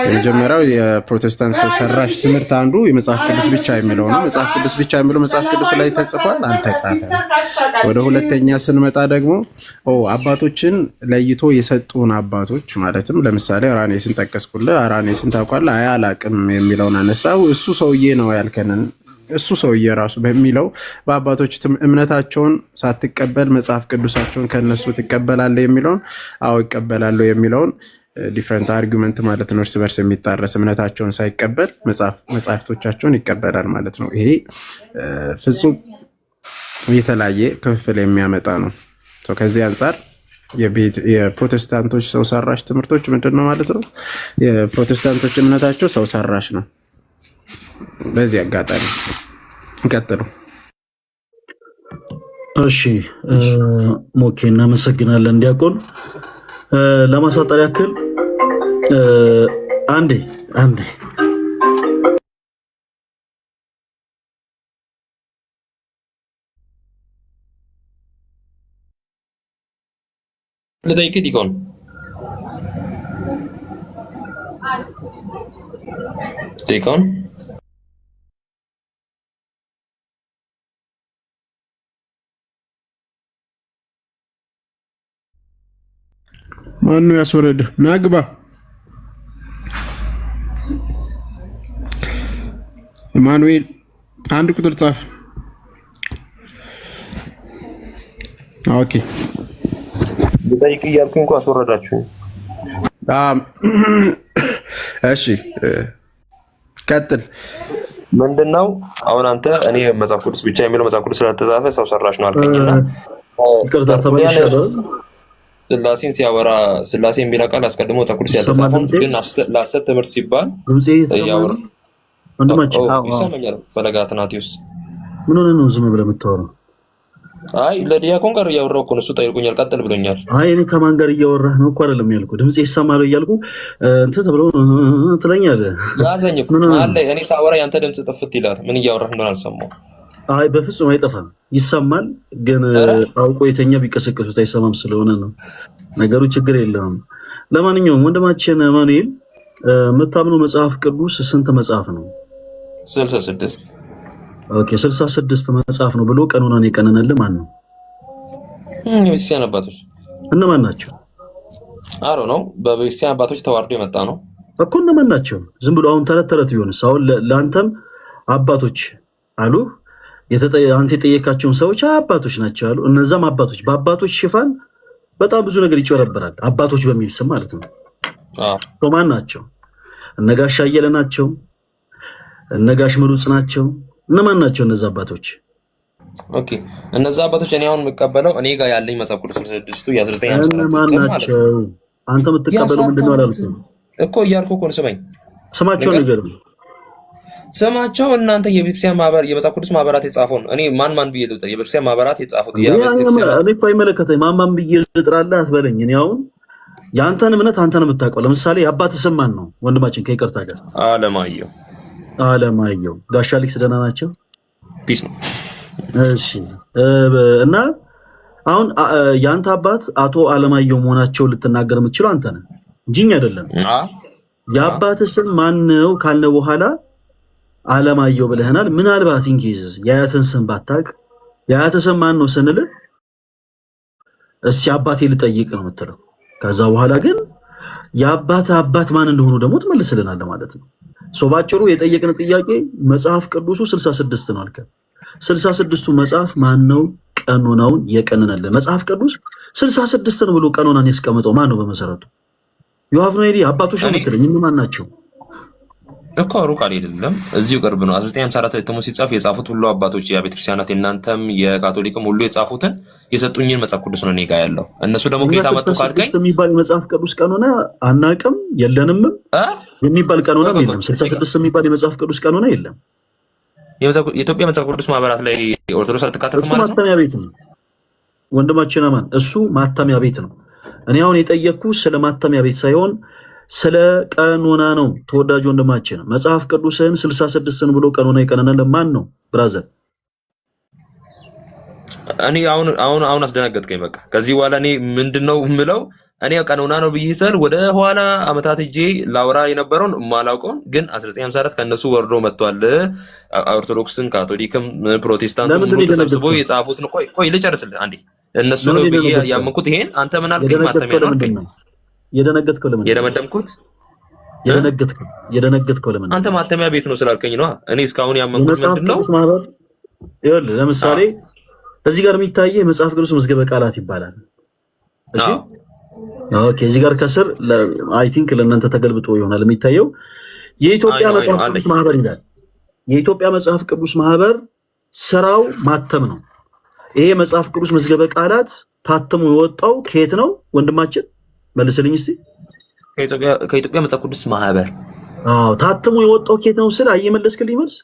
የመጀመሪያው የፕሮቴስታንት ሰው ሰራሽ ትምህርት አንዱ የመጽሐፍ ቅዱስ ብቻ የሚለው ነው። መጽሐፍ ቅዱስ ብቻ የሚለው መጽሐፍ ቅዱስ ላይ ተጽፏል አልተጻፈም። ወደ ሁለተኛ ስንመጣ ደግሞ አባቶችን ለይቶ የሰጡን አባቶች ማለትም ለምሳሌ ራኔስን ጠቀስኩልህ። ራኔስን ታውቃለህ? አይ አላቅም የሚለውን አነሳው። እሱ ሰውዬ ነው ያልከንን እሱ ሰውዬ ራሱ በሚለው በአባቶች እምነታቸውን ሳትቀበል መጽሐፍ ቅዱሳቸውን ከነሱ ትቀበላለህ የሚለውን አዎ እቀበላለሁ የሚለውን ዲፍረንት አርጊመንት ማለት ነው። እርስ በርስ የሚጣረስ እምነታቸውን ሳይቀበል መጽሐፍቶቻቸውን ይቀበላል ማለት ነው። ይሄ ፍጹም የተለያየ ክፍል የሚያመጣ ነው። ከዚህ አንጻር የፕሮቴስታንቶች ሰው ሰራሽ ትምህርቶች ምንድን ነው ማለት ነው? የፕሮቴስታንቶች እምነታቸው ሰው ሰራሽ ነው። በዚህ አጋጣሚ ቀጥሉ። እሺ ሞኬ እናመሰግናለን ዲያቆን። ለማሳጠር ያክል አንዴ ልጠይቅ ዲቆን ማኑ ያስወረደ ናግባ ኢማኑኤል አንድ ቁጥር ጻፍ። ኦኬ ልጠይቅ እያልኩኝ እንኳን አስወረዳችሁ። እሺ ቀጥል። ምንድነው አሁን አንተ እኔ መጽሐፍ ቅዱስ ብቻ የሚለው መጽሐፍ ቅዱስ ስለተጻፈ ሰው ሰራሽ ነው አልከኝና ስላሴን ሲያወራ ስላሴን ቢላ ቃል አስቀድሞ መጽሐፍ ቅዱስ ያልተጻፈው ግን ለሐሰት ትምህርት ሲባል ያወራ ይሰማኛል። ፈለገ አትናቴዎስ ምን ሆነ ነው ዝም ብለህ የምታወራው? አይ ለዲያቆን ጋር እያወራሁ እኮ ነው። እሱ ጠይቁኛል ቀጥል ብሎኛል። አይ እኔ ከማን ጋር እያወራህ ነው እኮ አይደለም ያልኩህ። ድምጼ ይሰማል እያልኩ እንትን ተብሎ ትለኛለህ። ያዘኝ እኮ አለ እኔ ሳወራ ያንተ ድምጽ ጥፍት ይላል። ምን እያወራህ እንደሆነ አልሰማሁም። አይ በፍጹም አይጠፋም፣ ይሰማል። ግን አውቆ የተኛ ቢቀሰቅሱት አይሰማም ስለሆነ ነው ነገሩ። ችግር የለውም። ለማንኛውም ወንድማችን አማኑኤል የምታምነው መጽሐፍ ቅዱስ ስንት መጽሐፍ ነው? 66 ኦኬ 66 መጽሐፍ ነው ብሎ ቀኖናን የቀነነልህ ማን ነው? የቤተክርስቲያን አባቶች እነማን ናቸው? አሮ ነው በቤተክርስቲያን አባቶች ተዋርዶ የመጣ ነው እኮ። እነማን ናቸው? ዝም ብሎ አሁን ተረት ቢሆንስ? አሁን ለአንተም አባቶች አሉ አንተ የጠየካቸውን ሰዎች አባቶች ናቸው አሉ። እነዛም አባቶች በአባቶች ሽፋን በጣም ብዙ ነገር ይጨረበራል። አባቶች በሚል ስም ማለት ነው። ማን ናቸው? እነጋሽ አየለ ናቸው፣ እነጋሽ ምሩጽ ናቸው። እነማን ናቸው እነዛ አባቶች? ኦኬ እነዛ አባቶች እኔ አሁን የምቀበለው እኔ ጋር ያለኝ መጽሐፍ ቅዱስ 66 የ1954 እነማን ናቸው? አንተ የምትቀበለው ምንድነው አላልኩም እኮ እያልኩ እኮ ነው። ስማኝ፣ ስማቸው ነገር ስማቸው እናንተ የቤተክርስቲያን ማህበር የመጽሐፍ ቅዱስ ማህበራት የጻፈውን እኔ ማን ብዬ ልጥራ? የቤተክርስቲያን ማህበራት የጻፉት እኔ እኮ አይመለከተኝ ማን ብዬ ልጥራለህ አትበለኝ። እኔ አሁን የአንተን እምነት አንተ ነው የምታውቀው። ለምሳሌ የአባትህ ስም ማን ነው? ወንድማችን ከይቅርታ ጋር አለማየሁ ጋሻ ሊክስ ደህና ናቸው? ፒስ ነው። እሺ እና አሁን የአንተ አባት አቶ አለማየሁ መሆናቸው ልትናገር የምትችለው አንተ ነህ እንጂ እኛ አይደለም። የአባትህ ስም ማን ነው ካልነ በኋላ አለማየሁ ብለህናል። ምናልባት እንግሊዝ የአያትን ስም ባታውቅ የአያትህ ስም ማን ነው ስንልህ እስኪ አባቴ ልጠይቅ ነው የምትለው። ከዛ በኋላ ግን የአባትህ አባት ማን እንደሆኑ ደግሞ ትመልስልናለህ ማለት ነው። ባጭሩ የጠየቅን ጥያቄ መጽሐፍ ቅዱሱ 66 ነው አልከ። 66ቱ መጽሐፍ ማን ነው ቀኖናውን የቀነነልህ? መጽሐፍ ቅዱስ 66 ነው ብሎ ቀኖናን ያስቀምጠው ማን ነው? በመሰረቱ ዮሐፍ ነው አይደል? አባቶች ነው የምትለኝ እነማን ናቸው? እኮ ሩቅ አይደለም፣ እዚሁ ቅርብ ነው። 1954 እትሙ ሲጻፍ የጻፉት ሁሉ አባቶች የቤተክርስቲያናት የእናንተም የካቶሊክም ሁሉ የጻፉትን የሰጡኝን መጽሐፍ ቅዱስ ነው እኔ ጋር ያለው። እነሱ ደግሞ ከየት አመጡ ካልከኝ የሚባል የመጽሐፍ ቅዱስ ቀኖና አናውቅም የለንም የሚባል ቀኖና የለም። 66 የሚባል የመጽሐፍ ቅዱስ ቀኖና የለም። የኢትዮጵያ መጽሐፍ ቅዱስ ማህበራት ላይ ኦርቶዶክስ አልተካተተም ማለት ነው። ማተሚያ ቤት ነው ወንድማችን አማን፣ እሱ ማተሚያ ቤት ነው። እኔ አሁን የጠየቅኩ ስለ ማተሚያ ቤት ሳይሆን ስለ ቀኖና ነው። ተወዳጅ ወንድማችን መጽሐፍ ቅዱስን 66ን ብሎ ቀኖና የቀነነልን ማን ነው? ብራዘር እኔ አሁን አስደነገጥከኝ። በቃ ከዚህ በኋላ እኔ ምንድነው የምለው? እኔ ቀኖና ነው ብዬ ስል ወደ ኋላ አመታት እጄ ላውራ የነበረውን ማላውቀውን ግን 1954 ከነሱ ወርዶ መጥቷል። ኦርቶዶክስን፣ ካቶሊክም፣ ፕሮቴስታንቱም ሁሉ ተሰብስቦ የጻፉት ነው። ቆይ ልጨርስልህ አንዴ። እነሱ ነው ብዬ ያመንኩት። ይሄን አንተ ምን አልከኝ? ማተሚያ ነው አልከኝ። የደነገጥከው ለምን? የደመደምኩት የደነገጥከው ለምን? አንተ ማተሚያ ቤት ነው ስላልከኝ ነው። እኔ እስካሁን ያመንኩት ምንድነው? ይኸውልህ ለምሳሌ እዚህ ጋር የሚታየ የመጽሐፍ ቅዱስ መዝገበ ቃላት ይባላል። እሺ ኦኬ፣ እዚህ ጋር ከስር አይ ቲንክ ለእናንተ ተገልብጦ ይሆናል የሚታየው የኢትዮጵያ መጽሐፍ ቅዱስ ማህበር ይላል። የኢትዮጵያ መጽሐፍ ቅዱስ ማህበር ስራው ማተም ነው። ይሄ መጽሐፍ ቅዱስ መዝገበ ቃላት ታትሞ የወጣው ከየት ነው ወንድማችን? መልስልኝ እስቲ። ከኢትዮጵያ መጽሐፍ ቅዱስ ማህበር። አዎ ታትሞ የወጣው ከየት ነው ስለ አየመለስክልኝ መልስ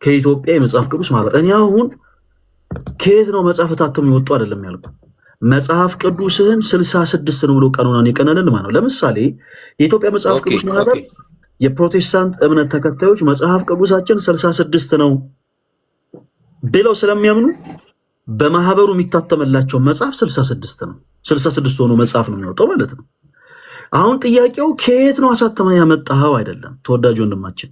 ከኢትዮጵያ የመጽሐፍ ቅዱስ ማህበር። እኔ አሁን ከየት ነው መጽሐፍ ታትሞ የወጣው አይደለም ያልኩ። መጽሐፍ ቅዱስህን 66 ነው ብሎ ቀኖናን የቀነነልን ማለት ነው። ለምሳሌ የኢትዮጵያ መጽሐፍ ቅዱስ ማህበር የፕሮቴስታንት እምነት ተከታዮች መጽሐፍ ቅዱሳችን 66 ነው ብለው ስለሚያምኑ በማህበሩ የሚታተመላቸው መጽሐፍ 66 ነው። 66 ሆኖ መጽሐፍ ነው የሚወጣው ማለት ነው። አሁን ጥያቄው ከየት ነው አሳተማ ያመጣኸው አይደለም ተወዳጅ ወንድማችን፣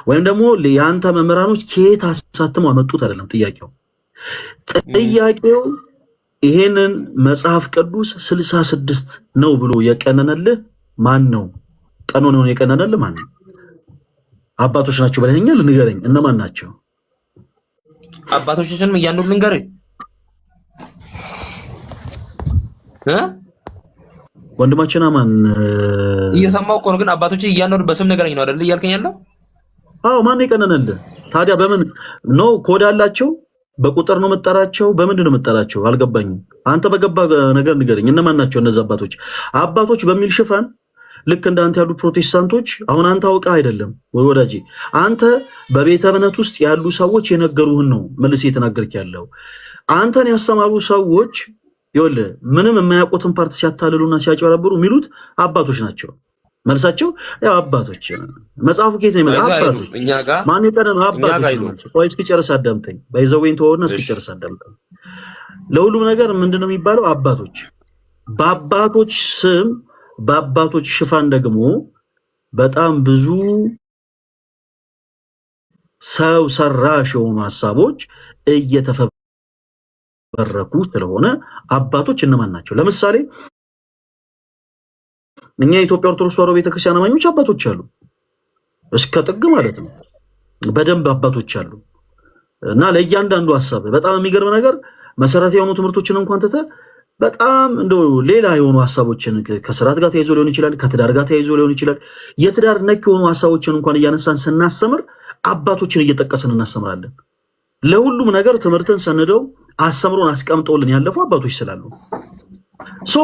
ወይም ደግሞ የአንተ መምህራኖች ከየት አሳተማ አመጡት አይደለም ጥያቄው። ጥያቄው ይሄንን መጽሐፍ ቅዱስ 66 ነው ብሎ የቀነነልህ ማን ነው? ቀኖናውን የቀነነልህ ማን ነው? አባቶች ናቸው ብለኸኛል። ንገረኝ፣ እነማን ናቸው አባቶቻችንም? እያንዳንዱ ልንገርህ ወንድማችን አማን እየሰማው እኮ ነው። ግን አባቶች እያንዳንዱ በስም ንገረኝ ነው አይደል እያልከኝ ያለው? አዎ ማን የቀነነልህ ታዲያ? በምን ነው ኮድ አላቸው? በቁጥር ነው መጠራቸው? በምንድን ነው መጠራቸው? አልገባኝም። አንተ በገባ ነገር ንገረኝ። እነማን ናቸው እነዚህ አባቶች? አባቶች በሚል ሽፋን ልክ እንዳንተ ያሉ ፕሮቴስታንቶች፣ አሁን አንተ አውቀህ አይደለም ወዳጄ፣ አንተ በቤተ እምነት ውስጥ ያሉ ሰዎች የነገሩህን ነው መልስ እየተናገርክ ያለው። አንተን ያስተማሩ ሰዎች ይኸውልህ ምንም የማያውቁትን ፓርት ሲያታልሉና ሲያጨበረብሩ የሚሉት አባቶች ናቸው። መልሳቸው ያው አባቶች። መጽሐፉ ከየት ነው የሚለው? አባቶች ማን ይቀደም? አባቶች። ቆይ እስኪጨርስ አዳምጠኝ። ባይዘዌን ተወውና እስኪጨርስ አዳምጠኝ። ለሁሉም ነገር ምንድነው የሚባለው? አባቶች። በአባቶች ስም በአባቶች ሽፋን ደግሞ በጣም ብዙ ሰው ሰራሽ የሆኑ ሀሳቦች እየተፈበረኩ በረኩ ስለሆነ አባቶች እነማን ናቸው? ለምሳሌ እኛ የኢትዮጵያ ኦርቶዶክስ ተዋሕዶ ቤተክርስቲያን አማኞች አባቶች አሉ፣ እስከ ጥግ ማለት ነው። በደንብ አባቶች አሉ እና ለእያንዳንዱ ሐሳብ በጣም የሚገርም ነገር መሰረታዊ የሆኑ ትምህርቶችን እንኳን ተተ በጣም እንደው ሌላ የሆኑ ሐሳቦችን ከስርዓት ጋር ተያይዞ ሊሆን ይችላል፣ ከትዳር ጋር ተያይዞ ሊሆን ይችላል። የትዳር ነክ የሆኑ ሐሳቦችን እንኳን እያነሳን ስናስተምር አባቶችን እየጠቀስን እናስተምራለን። ለሁሉም ነገር ትምህርትን ሰንደው አስተምሮን አስቀምጠውልን ያለፉ አባቶች ስላሉ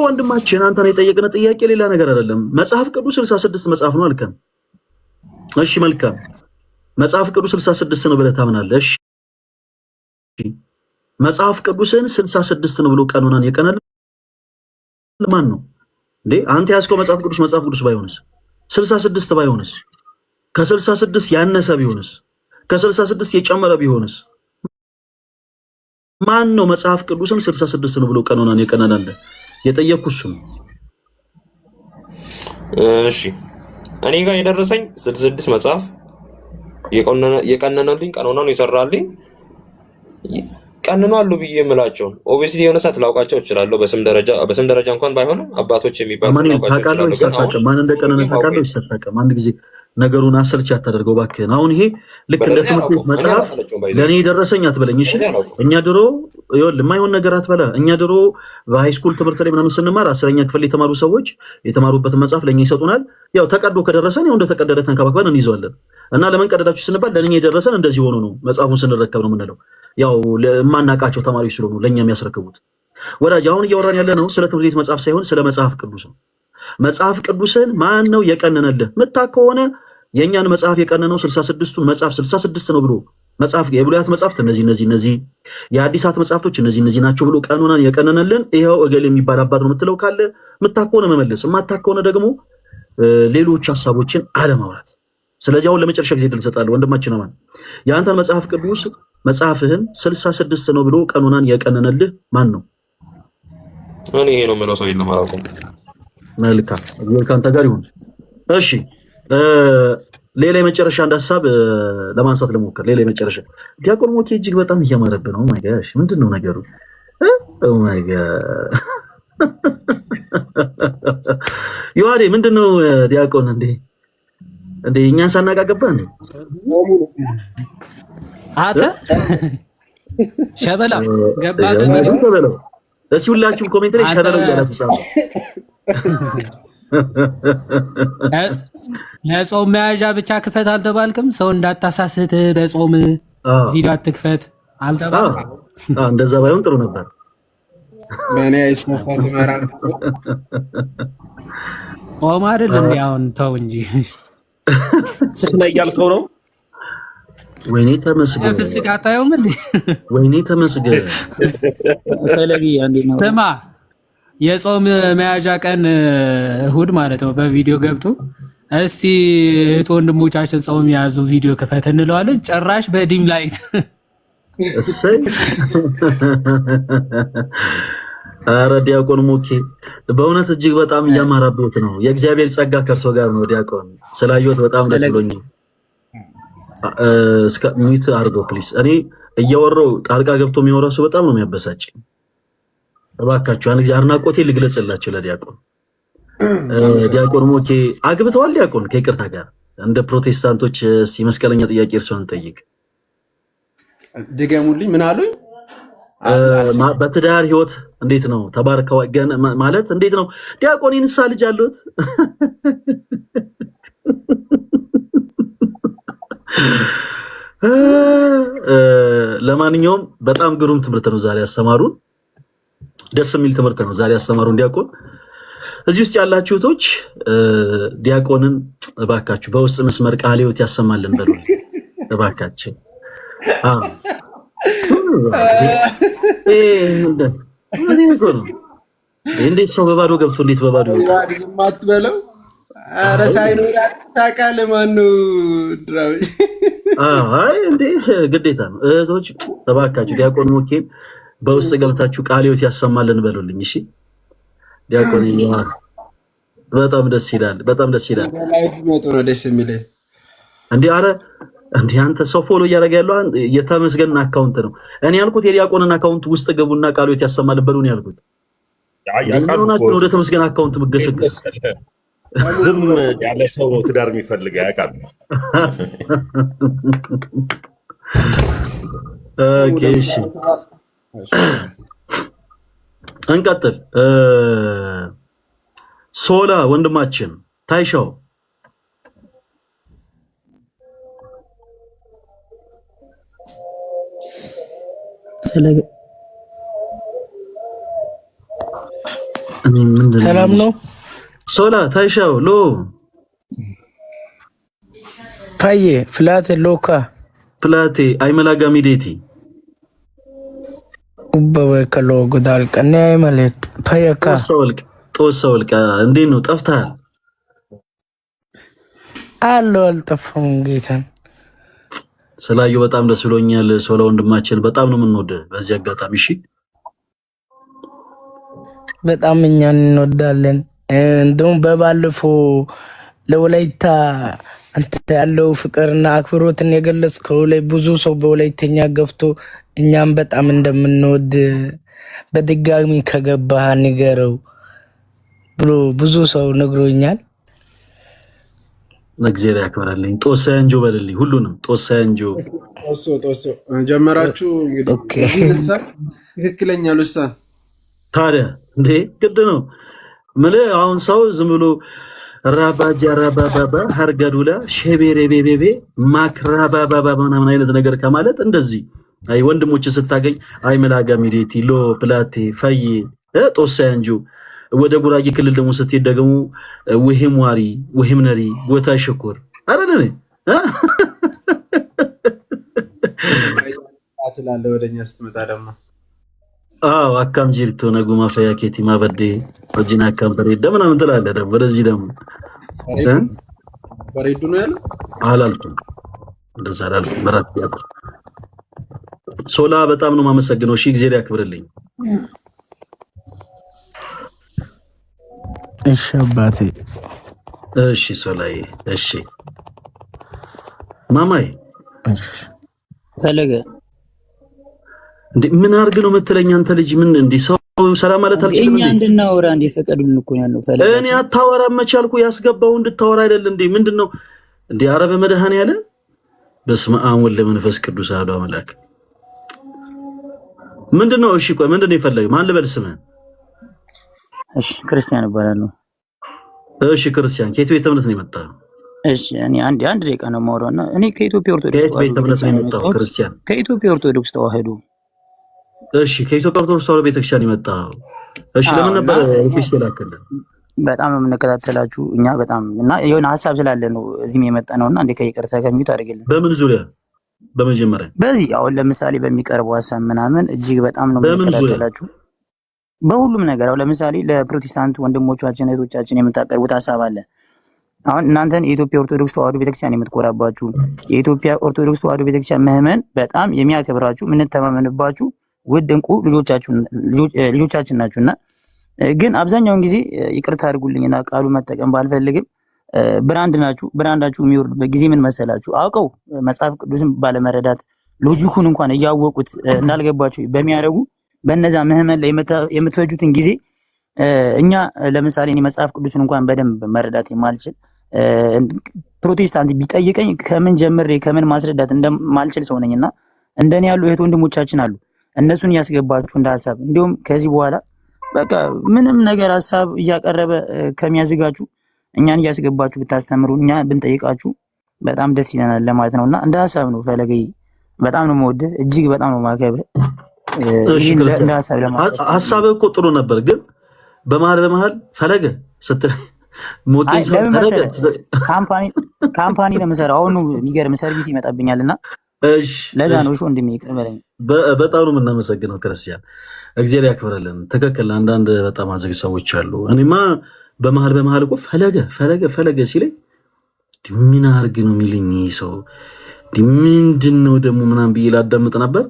ወንድማችን አንተን የጠየቅን ጥያቄ ሌላ ነገር አይደለም። መጽሐፍ ቅዱስ 66 መጽሐፍ ነው አልከን። እሺ መልካም፣ መጽሐፍ ቅዱስ 66 ነው ብለህ ታምናለህ? እሺ መጽሐፍ ቅዱስን 66 ነው ብሎ ቀኖናን የቀነል ማን ነው እንዴ? አንተ ያስከው መጽሐፍ ቅዱስ ባይሆንስ? 66 ባይሆንስ? ከ66 ያነሰ ቢሆንስ? ከ66 የጨመረ ቢሆንስ? ማን ነው መጽሐፍ ቅዱስን 66 ነው ብሎ ቀኖናን የቀነላለ? የጠየቅኩት እሱ ነው። እሺ እኔ ጋር የደረሰኝ 66 መጽሐፍ የቀነነልኝ ቀኖናን የሰራልኝ ቀንኗል ብዬ የምላቸውን ኦብቪስሊ የሆነ ሰዓት ላውቃቸው እችላለሁ። በስም ደረጃ እንኳን ባይሆንም አባቶች የሚባሉ ላውቃቸው እችላለሁ። ማን እንደቀነነ ታውቃለህ? ይሰጣቀም አንድ ጊዜ ነገሩን አሰልች ያታደርገው እባክህን። አሁን ይሄ ልክ እንደ ትምህርት ቤት መጽሐፍ ለኔ የደረሰኝ አትበለኝ። እሺ እኛ ድሮ ይኸውልህ የማይሆን ነገር አትበላ። እኛ ድሮ በሃይስኩል ትምህርት ላይ ምናምን ስንማር 10ኛ ክፍል የተማሩ ሰዎች የተማሩበትን መጽሐፍ ለኛ ይሰጡናል። ያው ተቀዶ ከደረሰን ያው እንደተቀደደ ተንከባክበን እንይዘዋለን። እና ለምን ቀደዳችሁ ስንባል ለኔ የደረሰን እንደዚህ ሆኖ ነው መጽሐፉን ስንረከብ ነው የምንለው። ያው የማናውቃቸው ተማሪዎች ስለሆኑ ለኛ የሚያስረክቡት። ወዳጅ አሁን እያወራን ያለ ነው ስለ ትምህርት ቤት መጽሐፍ ሳይሆን ስለ መጽሐፍ ቅዱስ ነው። መጽሐፍ ቅዱስን ማን ነው የቀነነልህ? ምታ ከሆነ የኛን መጽሐፍ የቀነነው 66ቱን መጽሐፍ 66 ነው ብሎ መጽሐፍ የብሉያት መጽሐፍት እነዚህ የአዲሳት መጽሐፍቶች እነዚህ ናቸው ብሎ ቀኖናን የቀነነልን ይሄው እገሌ የሚባል አባት ነው የምትለው ካለ ምታ ከሆነ መመለስ፣ ማታ ከሆነ ደግሞ ሌሎች ሐሳቦችን አለማውራት። ስለዚህ አሁን ለመጨረሻ ጊዜ ድል ሰጣለሁ ወንድማችን አማን፣ የአንተን መጽሐፍ ቅዱስ መጽሐፍህን 66 ነው ብሎ ቀኖናን የቀነነልህ ማን ነው? እኔ ይሄ ነው የምለው ሰው የለም አላውቅም። መልካም እግዚአብሔር ካንተ ጋር ይሁን። እሺ ሌላ የመጨረሻ አንድ ሐሳብ ለማንሳት ልሞክር። ሌላ የመጨረሻ ዲያቆን ሞኬ እጅግ በጣም እያማረብህ ነው። ማይ ጋሽ ምንድነው ነገሩ? ኦ ማይ ጋድ ዮሐዴ ምንድነው ዲያቆን እንዴ እኛን ሳናጋገባ ነው አተ ሸበላ ገባ ነው። እስኪ ሁላችሁም ኮሜንት ላይ ሸበላ ያላችሁ ጻፉ። ለጾም መያዣ ብቻ ክፈት አልተባልክም? ሰው እንዳታሳስት በጾም ቪዲዮ አትክፈት አልተባልክም? እንደዛ ባይሆን ጥሩ ነበር። በእኔ አይስነፋት ማራን ቆም አይደለም ያውን ተው እንጂ ስለ ያልከው ነው። ወይኔ ተመስገን ፍስክ አታየውም እንዴ? ወይኔ ተመስገን ፈለጊ አንዴ ነው ስማ የጾም መያዣ ቀን እሁድ ማለት ነው። በቪዲዮ ገብቶ እስቲ እህት ወንድሞቻችን ጾም የያዙ ቪዲዮ ክፈት እንለዋለን። ጭራሽ በዲም ላይት እሰይ። ኧረ ዲያቆን ሞኬ በእውነት እጅግ በጣም እያማራበት ነው። የእግዚአብሔር ጸጋ ከእርሶ ጋር ነው ዲያቆን። ስላየሁት በጣም ደስ ብሎኛል። እስከ ሚዩት አድርገው ፕሊስ። እኔ እያወራሁ ጣልቃ ገብቶ የሚያወራ ሰው በጣም ነው የሚያበሳጭ። እባካችሁ አንድ ጊዜ አድናቆቴ ልግለጽላችሁ ለዲያቆን። ዲያቆን ሞኬ አግብተዋል? ዲያቆን ከይቅርታ ጋር እንደ ፕሮቴስታንቶች እስቲ መስቀለኛ ጥያቄ እርሶን ጠይቅ። ድገሙልኝ። ምን አሉኝ? በትዳር ህይወት እንዴት ነው? ተባርከው ማለት እንዴት ነው? ዲያቆን ይንሳ ልጅ አሉት? ለማንኛውም በጣም ግሩም ትምህርት ነው ዛሬ ያስተማሩን። ደስ የሚል ትምህርት ነው ዛሬ ያስተማሩን ዲያቆን። እዚህ ውስጥ ያላችሁ እህቶች ዲያቆንን እባካችሁ በውስጥ መስመር ቃለ ሕይወት ያሰማልን በሉልኝ እባካችሁ። እንዴት ሰው በባዶ ገብቶ እንዴት በባዶ ይወጣል? ዝም አትበለው። ኧረ ሳይኖር አትሳቃለ። ማነው ድራዊ? አይ እንዴ ግዴታ ነው። እህቶች እባካችሁ ዲያቆን ሞኬን በውስጥ ገብታችሁ ቃለ ሕይወት ያሰማልን በሉልኝ። እሺ ዲያቆን በጣም ደስ ይላል። በጣም ደስ ይላል። ላይ ቢመጡ ነው ደስ የሚለኝ። እንዴ አረ እንዴ አንተ ሰው ፎሎ እያደረገ ያለው የተመስገን አካውንት ነው። እኔ ያልኩት የዲያቆንን አካውንት ውስጥ ገቡና ቃሎት ያሰማል በሉን ያልኩት። ያቃሉት ወደ ተመስገን አካውንት መገሰግስ ዝም ያለ ሰው ነው ትዳር የሚፈልግ ያቃሉ። ኦኬ እሺ እንቀጥል። ሶላ ወንድማችን ታይሻው ሰላም ነው። ሶላ ታይሻው ሎ ፓዬ ፍላቴ ሎካ ፕላቴ አይመላጋ ሚዴቲ ኡበወ ከሎ ጎዳል ቀኔ አይመለት ፓየካ ተወሰውልቅ እንዴት ነው ጠፍተሃል? አሎ አልጠፋም። ጌታን ስላየሁ በጣም ደስ ብሎኛል። ሶላ ወንድማችን በጣም ነው የምንወደው በዚህ አጋጣሚ። እሺ በጣም እኛን እንወዳለን። እንደውም በባለፈው ለወላይታ አንተ ያለው ፍቅርና አክብሮትን የገለጽከው ላይ ብዙ ሰው በወላይተኛ ገብቶ እኛም በጣም እንደምንወድ በድጋሚ ከገባህ ንገረው ብሎ ብዙ ሰው ነግሮኛል። እግዚአብሔር ያክብርልኝ። ጦሳ እንጆ በልልኝ ሁሉንም ጦሳ እንጆ ጦሶ ጀመራችሁ እንግዲህ ኦኬ ልሳን ትክክለኛ ልሳን ታዲያ እንዴ ግድ ነው ማለት አሁን ሰው ዝም ብሎ ራባጃ ራባባባ ሀርጋዱላ ሼቤሬቤቤቤ ማክራባባባ ምናምን አይነት ነገር ከማለት እንደዚህ አይ ወንድሞች ስታገኝ አይ መላጋ ሚዴቲ ሎ ፕላቴ ፈይ ጦሳ እንጆ ወደ ጉራጌ ክልል ደግሞ ስትሄድ ደግሞ ወሄም ዋሪ ወሄም ነሪ ጎታ ሽኩር አይደል አትላለ ወደኛ ስትመጣ ደግሞ አካም ጂርቶ ነጉማ ፈያኬቲ ማበዴ ወጂና አካም በሬዳ ምናምን ትላለህ ደግሞ ወደዚህ ደግሞ በሬዱ ነው ያለው አላልኩም እንደዛ አላልኩም በራፍ ያቁ ሶላ በጣም ነው ማመሰግነው። እሺ እግዚአብሔር ያክብርልኝ። እሺ አባቴ እሺ ሶላይ እሺ ማማይ እሺ ፈለገ እንዴ ምን አርግ ነው መተለኛ አንተ ልጅ ምን እንዴ ሰው ሰላም ማለት አልችልም እኛ እንድናወራ እንዴ ፈቀዱልን እኮ ያለው ፈለገ እኔ አታወራ መቻልኩ ያስገባው እንድታወራ አይደል እንዴ ምንድነው እንዴ አረበ መድሃን ያለ በስመ አብ ወወልድ ወመንፈስ ቅዱስ አሐዱ አምላክ ምንድነው? እሺ ቆይ ምንድነው የፈለገ ማን ልበል ስምህ? እሺ ክርስቲያን እባላለሁ። እሺ ክርስቲያን ከየት ቤተ እምነት ነው የመጣው? እሺ እኔ አንድ ደቂቃ ነው የማወራውና እኔ ከኢትዮጵያ ኦርቶዶክስ ከየት ቤተ እምነት ነው የመጣው ክርስቲያን? ከኢትዮጵያ ኦርቶዶክስ ተዋህዶ። እሺ ከኢትዮጵያ ኦርቶዶክስ ተዋህዶ ቤተክርስቲያን የመጣው እሺ ለምን ነበር ሪኩዌስት የላከልህ? በጣም ነው የምንከታተላችሁ እኛ በጣም እና የሆነ ሀሳብ ስላለ ነው እዚህም የመጣ ነውና እንደ ከይቅርታ ከሚዩት አድርግልን። በምን ዙሪያ? በመጀመሪያ በዚህ አሁን ለምሳሌ በሚቀርበው ሀሳብ ምናምን እጅግ በጣም ነው የምንከታተላችሁ በሁሉም ነገር። አሁን ለምሳሌ ለፕሮቴስታንት ወንድሞቻችን እህቶቻችን የምታቀርቡት ሀሳብ አለ። አሁን እናንተን የኢትዮጵያ ኦርቶዶክስ ተዋህዶ ቤተክርስቲያን የምትኮራባችሁ የኢትዮጵያ ኦርቶዶክስ ተዋህዶ ቤተክርስቲያን ምዕመን በጣም የሚያከብራችሁ የምንተማመንባችሁ ውድ እንቁ ልጆቻችን ናችሁና ግን አብዛኛውን ጊዜ ይቅርታ አድርጉልኝና ቃሉ መጠቀም ባልፈልግም ብራንዳችሁ የሚወርድበት ጊዜ ምን መሰላችሁ? አውቀው መጽሐፍ ቅዱስን ባለመረዳት ሎጂኩን እንኳን እያወቁት እንዳልገባችሁ በሚያደርጉ በእነዛ ምዕመን ላይ የምትፈጁትን ጊዜ እኛ ለምሳሌ እኔ መጽሐፍ ቅዱስን እንኳን በደንብ መረዳት የማልችል ፕሮቴስታንት ቢጠይቀኝ ከምን ጀምሬ ከምን ማስረዳት እንደማልችል ሰው ነኝና እንደኔ ያሉ እህት ወንድሞቻችን አሉ። እነሱን እያስገባችሁ እንደ ሀሳብ እንዲሁም ከዚህ በኋላ በቃ ምንም ነገር ሀሳብ እያቀረበ ከሚያዝጋችሁ እኛን እያስገባችሁ ብታስተምሩ እኛ ብንጠይቃችሁ በጣም ደስ ይለናል ለማለት ነውና እንደ ሀሳብ ነው። ፈለገይ በጣም ነው የምወድህ እጅግ በጣም ነው የማከብርህ። እንደ ሀሳብ ለማለት ሀሳብህ እኮ ጥሩ ነበር፣ ግን በመሀል ፈለገ ስትል ሞቴን ፈለገ ካምፓኒ ለምሰራ አሁን የሚገርም ሰርቪስ ይመጣብኛልና እሺ ለዛ ነው እሺ ወንድሜ ይቅር በለኝ። በጣም ነው የምናመሰግነው ክርስቲያን፣ እግዚአብሔር ያክብረልን። ትክክል። አንዳንድ በጣም አዘግ ሰዎች አሉ። እኔማ በመሀል እኮ ፈለገ ሲለኝ ምን አርግ ነው የሚልኝ ሰው ምንድነው ደግሞ ምናምን ብዬ ላዳምጥ ነበር።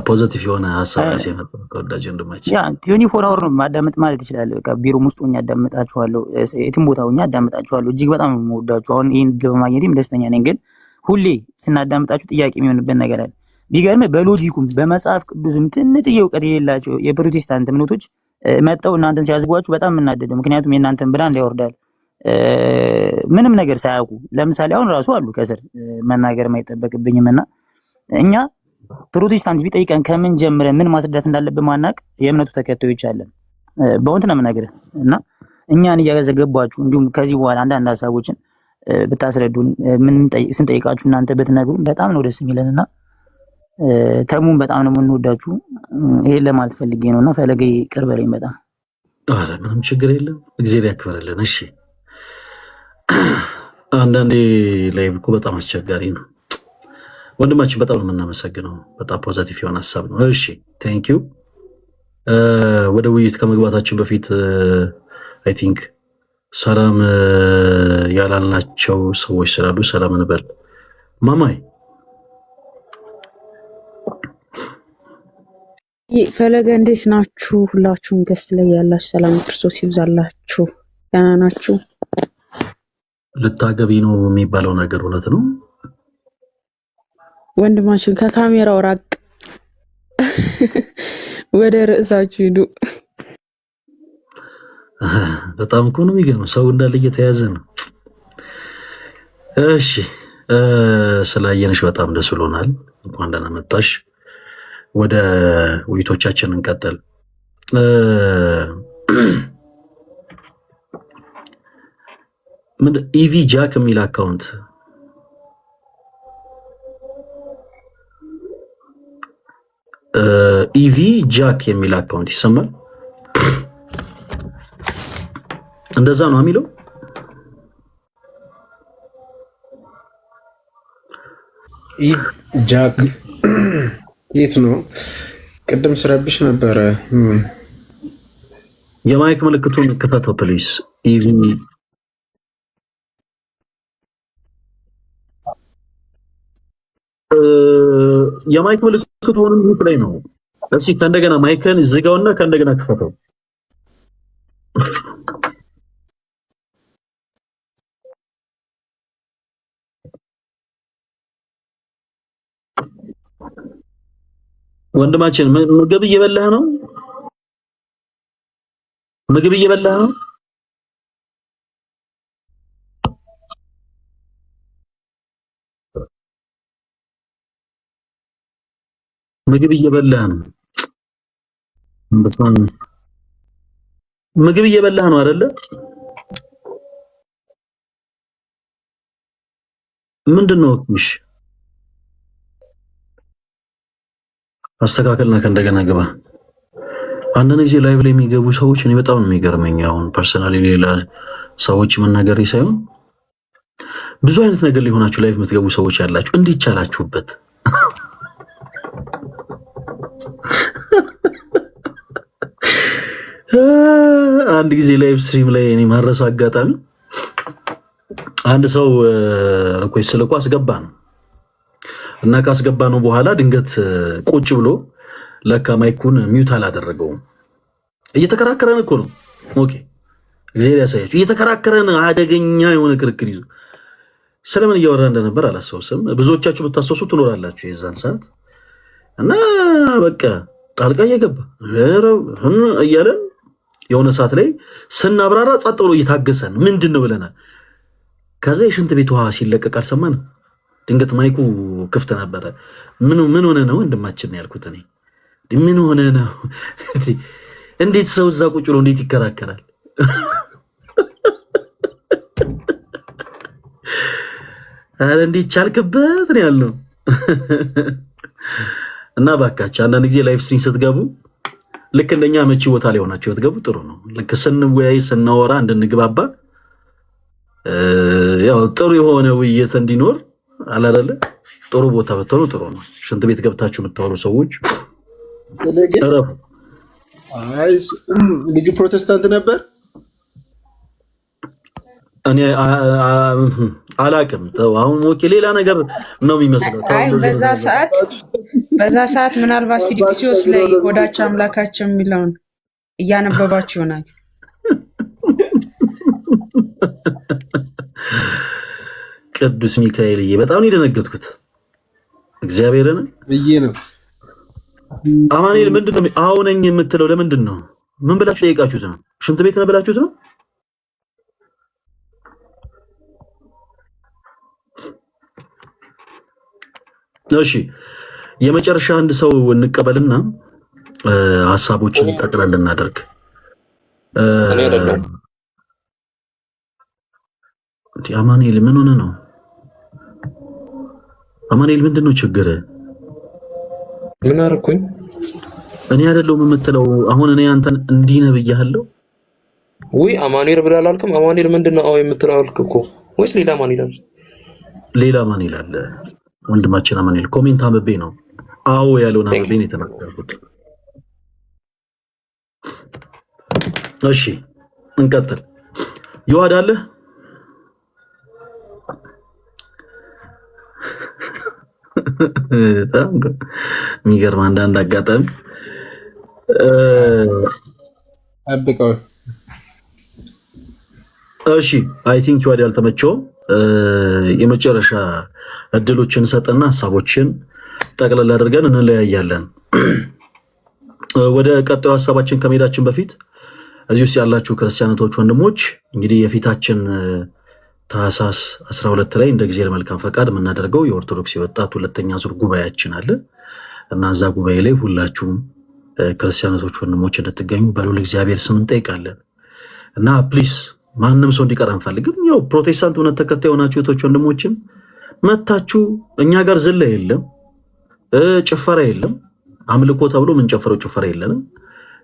ፖዚቲቭ የሆነ ሀሳብ ሲያመጣ ከወዳጅ ወንድማችን ያ 24 አወር ነው ማዳመጥ ማለት ይችላል። በቃ ቢሮም ውስጥ ሆኜ አዳምጣችኋለሁ፣ የትም ቦታ ሆኜ አዳምጣችኋለሁ። እጅግ በጣም ነው የምወዳችሁ። አሁን ይሄን በማግኘቴም ደስተኛ ነኝ። ግን ሁሌ ስናዳምጣችሁ ጥያቄ የሚሆንበት ነገር አለ። ቢገርም በሎጂኩም በመጽሐፍ ቅዱስም ትንጥዬ እውቀት የሌላቸው የፕሮቴስታንት እምነቶች መጣው እናንተን ሲያዝጓችሁ በጣም የምናደደው ምክንያቱም የእናንተን ብራንድ ያወርዳል ምንም ነገር ሳያውቁ። ለምሳሌ አሁን ራሱ አሉ ከስር መናገር የማይጠበቅብኝምና እኛ ፕሮቴስታንት ቢጠይቀን ከምን ጀምረን ምን ማስረዳት እንዳለብን ማናቅ የእምነቱ ተከታዮች አለን። በእውነት ነው የምነግርህ እና እኛን እያዘገባችሁ እንዲሁም ከዚህ በኋላ አንዳንድ ሀሳቦችን ብታስረዱን ምን ስንጠይቃችሁ እናንተ ብትነግሩን በጣም ነው ደስ የሚለንና ተሙን በጣም ነው የምንወዳችሁ። ይሄን ለማለት ፈልጌ ነውና ፈለገ ይቅር በለኝ በጣም። አረ ምንም ችግር የለም እግዚአብሔር ያክብርልን። እሺ አንዳንዴ ላይ እኮ በጣም አስቸጋሪ ነው ወንድማችን፣ በጣም ነው የምናመሰግነው። በጣም ፖዚቲቭ የሆነ ሀሳብ ነው። እሺ ቴንክ ዩ። ወደ ውይይት ከመግባታችን በፊት አይ ቲንክ ሰላም ያላልናቸው ሰዎች ስላሉ ሰላም እንበል። ማማይ ፈለገ እንዴት ናችሁ? ሁላችሁም ገስት ላይ ያላችሁ ሰላም ክርስቶስ ይብዛላችሁ። ደህና ናችሁ? ልታገቢ ነው የሚባለው ነገር እውነት ነው? ወንድማችን ከካሜራው ራቅ፣ ወደ ርዕሳችሁ ሂዱ። በጣም እኮ ነው የሚገርመው፣ ሰው እንዳለ እየተያዘ ነው። እሺ ስላየንሽ በጣም ደስ ብሎናል። እንኳን ደህና መጣሽ። ወደ ውይይቶቻችን እንቀጥል። ምን ኢቪ ጃክ የሚል አካውንት ኢቪ ጃክ የሚል አካውንት ይሰማል? እንደዛ ነው የሚለው። ኢቭ ጃክ የት ነው? ቅድም ስረብሽ ነበረ። የማይክ ምልክቱን ክፈተው ፕሊስ። ኢቪ የማይክ ምልክቱ ሆኖ ላይ ነው። እስኪ ከእንደገና ማይክን ዝጋውና ከእንደገና ክፈተው። ወንድማችን ምግብ እየበላህ ነው? ምግብ እየበላህ ነው? ምግብ እየበላህ ነው? ምግብ እየበላህ ነው አይደለ? ምንድነው? እሺ አስተካከልና ከእንደገና ግባ። አንዳንድ ጊዜ ላይቭ ላይ የሚገቡ ሰዎች እኔ በጣም ነው የሚገርመኝ። አሁን ፐርሰናሊ ሌላ ሰዎች መናገር ሳይሆን ብዙ አይነት ነገር ሊሆናችሁ ላይቭ የምትገቡ ሰዎች ያላችሁ እንዴት ቻላችሁበት? አንድ ጊዜ ላይቭ ስትሪም ላይ እኔ ማረሱ አጋጣሚ አንድ ሰው ሪኩዌስት ልኮ አስገባ ነው እና ካስገባ ነው በኋላ ድንገት ቁጭ ብሎ ለካ ማይኩን ሚውት አላደረገውም። እየተከራከረን እኮ ነው። ኦኬ እግዚአብሔር ያሳያችሁ። እየተከራከረን አደገኛ የሆነ ክርክር ይዞ ስለምን እያወራ እንደነበር አላስታውስም። ብዙዎቻችሁ ብታስታውሱ ትኖራላችሁ የዛን ሰዓት እና በቃ ጣልቃ እየገባ እያለን የሆነ ሰዓት ላይ ስናብራራ ጸጥ ብሎ እየታገሰን ምንድን ነው ብለናል። ከዛ የሽንት ቤት ውሃ ሲለቀቅ አልሰማንም። ድንገት ማይኩ ክፍት ነበረ። ምን ሆነ ነው ወንድማችን ነው ያልኩት። እኔ ምን ሆነ ነው? እንዴት ሰው እዛ ቁጭ ብሎ እንዴት ይከራከራል? አረ እንዴት ቻልክበት ነው ያልነው። እና ባካችሁ አንዳንድ ጊዜ ላይቭ ስትሪም ስትገቡ ልክ እንደኛ መቺ ቦታ ላይ ሆናችሁ ብትገቡ ጥሩ ነው። ልክ ስንወያይ ስናወራ እንድንግባባ ያው ጥሩ የሆነ ውይይት እንዲኖር አላደለ ጥሩ ቦታ ብትሆኑ ጥሩ ነው። ሽንት ቤት ገብታችሁ የምታወሩ ሰዎች ተረፉ። አይ ልጁ ፕሮቴስታንት ነበር። እኔ አላቅም። አሁን ኦኬ ሌላ ነገር ነው የሚመስለው። አይ በዛ ሰዓት ምናልባት ፊልጵስዩስ ላይ ሆዳቸው አምላካቸው የሚለውን እያነበባችሁ ይሆናል። ቅዱስ ሚካኤልዬ በጣም ነው የደነገጥኩት። እግዚአብሔርን ብዬ ነው። አማኑኤል ምንድነው አዎ ነኝ የምትለው ለምንድን ነው? ምን ብላችሁ ጠይቃችሁት ነው? ሽንት ቤት ነው ብላችሁት ነው? እሺ የመጨረሻ አንድ ሰው እንቀበልና ሐሳቦችን ጠቅለል እናደርግ። እኔ አይደለም አማኑኤል ምን ሆነ ነው? አማኑኤል ምንድነው ችግር? ምን አደረኩኝ? እኔ አይደለሁም የምትለው አሁን እኔ አንተን እንዲህ ነህ ብያለሁ ወይ? አማኑኤል ብለህ አላልክም? አማኑኤል ምንድነው አዎ የምትለው አልክ እኮ። ወይስ ሌላ አማኑኤል አለ? ሌላ አማኑኤል አለ። ወንድማችን አማኑኤል ኮሜንት አንብቤ ነው አዎ ያለውን አንብቤ ነው የተናገርኩት። እሺ እንቀጥል። ይዋድ አለ የሚገርም አንዳንድ አጋጣሚ አብቀው። እሺ አይ ቲንክ ይዋድ ያልተመቸው የመጨረሻ እድሎችን ሰጠና ሐሳቦችን ጠቅለል አድርገን እንለያያለን። ወደ ቀጣዩ ሐሳባችን ከመሄዳችን በፊት እዚህ ውስጥ ያላችሁ ክርስቲያኖች ወንድሞች እንግዲህ የፊታችን ታህሳስ 12 ላይ እንደ እግዚአብሔር መልካም ፈቃድ የምናደርገው የኦርቶዶክስ የወጣት ሁለተኛ ዙር ጉባኤያችን አለ እና እዛ ጉባኤ ላይ ሁላችሁም ክርስቲያኖች ወንድሞች እንድትገኙ በልዑል እግዚአብሔር ስም እንጠይቃለን እና ፕሊስ ማንም ሰው እንዲቀር አንፈልግም። ያው ፕሮቴስታንት እምነት ተከታይ የሆናችሁ እህቶች ወንድሞችም መታችሁ እኛ ጋር ዝላ የለም፣ ጭፈራ የለም፣ አምልኮ ተብሎ ምን ጨፈረው ጭፈራ የለንም፣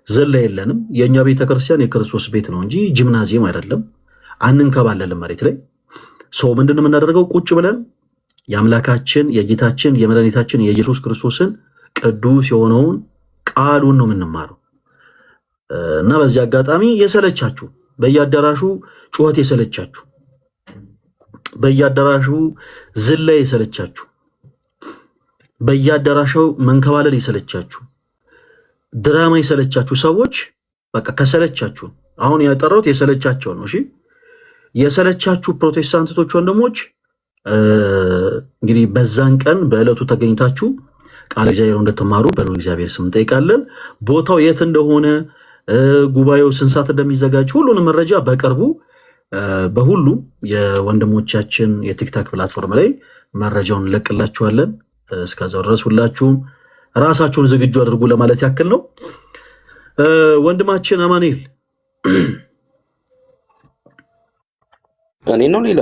ዝላ የለንም። የኛ ቤተክርስቲያን የክርስቶስ ቤት ነው እንጂ ጂምናዚየም አይደለም። አንንከባለልም መሬት ላይ ሰው ምንድነው የምናደርገው? ቁጭ ብለን የአምላካችን የጌታችን የመድኃኒታችን የኢየሱስ ክርስቶስን ቅዱስ የሆነውን ቃሉን ነው የምንማረው እና በዚህ አጋጣሚ የሰለቻችሁ በየአዳራሹ ጩኸት የሰለቻችሁ በየአዳራሹ ዝላይ የሰለቻችሁ በየአዳራሹ መንከባለል የሰለቻችሁ ድራማ የሰለቻችሁ ሰዎች በቃ ከሰለቻችሁ አሁን ያጠራሁት የሰለቻቸው ነው። እሺ የሰለቻችሁ ፕሮቴስታንቶች ወንድሞች እንግዲህ በዛን ቀን በእለቱ ተገኝታችሁ ቃል እግዚአብሔር እንድትማሩ በልዑል እግዚአብሔር ስም እንጠይቃለን። ቦታው የት እንደሆነ ጉባኤው ስንት ሰዓት እንደሚዘጋጅ ሁሉንም መረጃ በቅርቡ በሁሉም የወንድሞቻችን የቲክታክ ፕላትፎርም ላይ መረጃውን እንለቅላችኋለን። እስከዛው ድረስ ሁላችሁም ራሳችሁን ዝግጁ አድርጉ ለማለት ያክል ነው። ወንድማችን አማኑኤል እኔ ነው ሌላ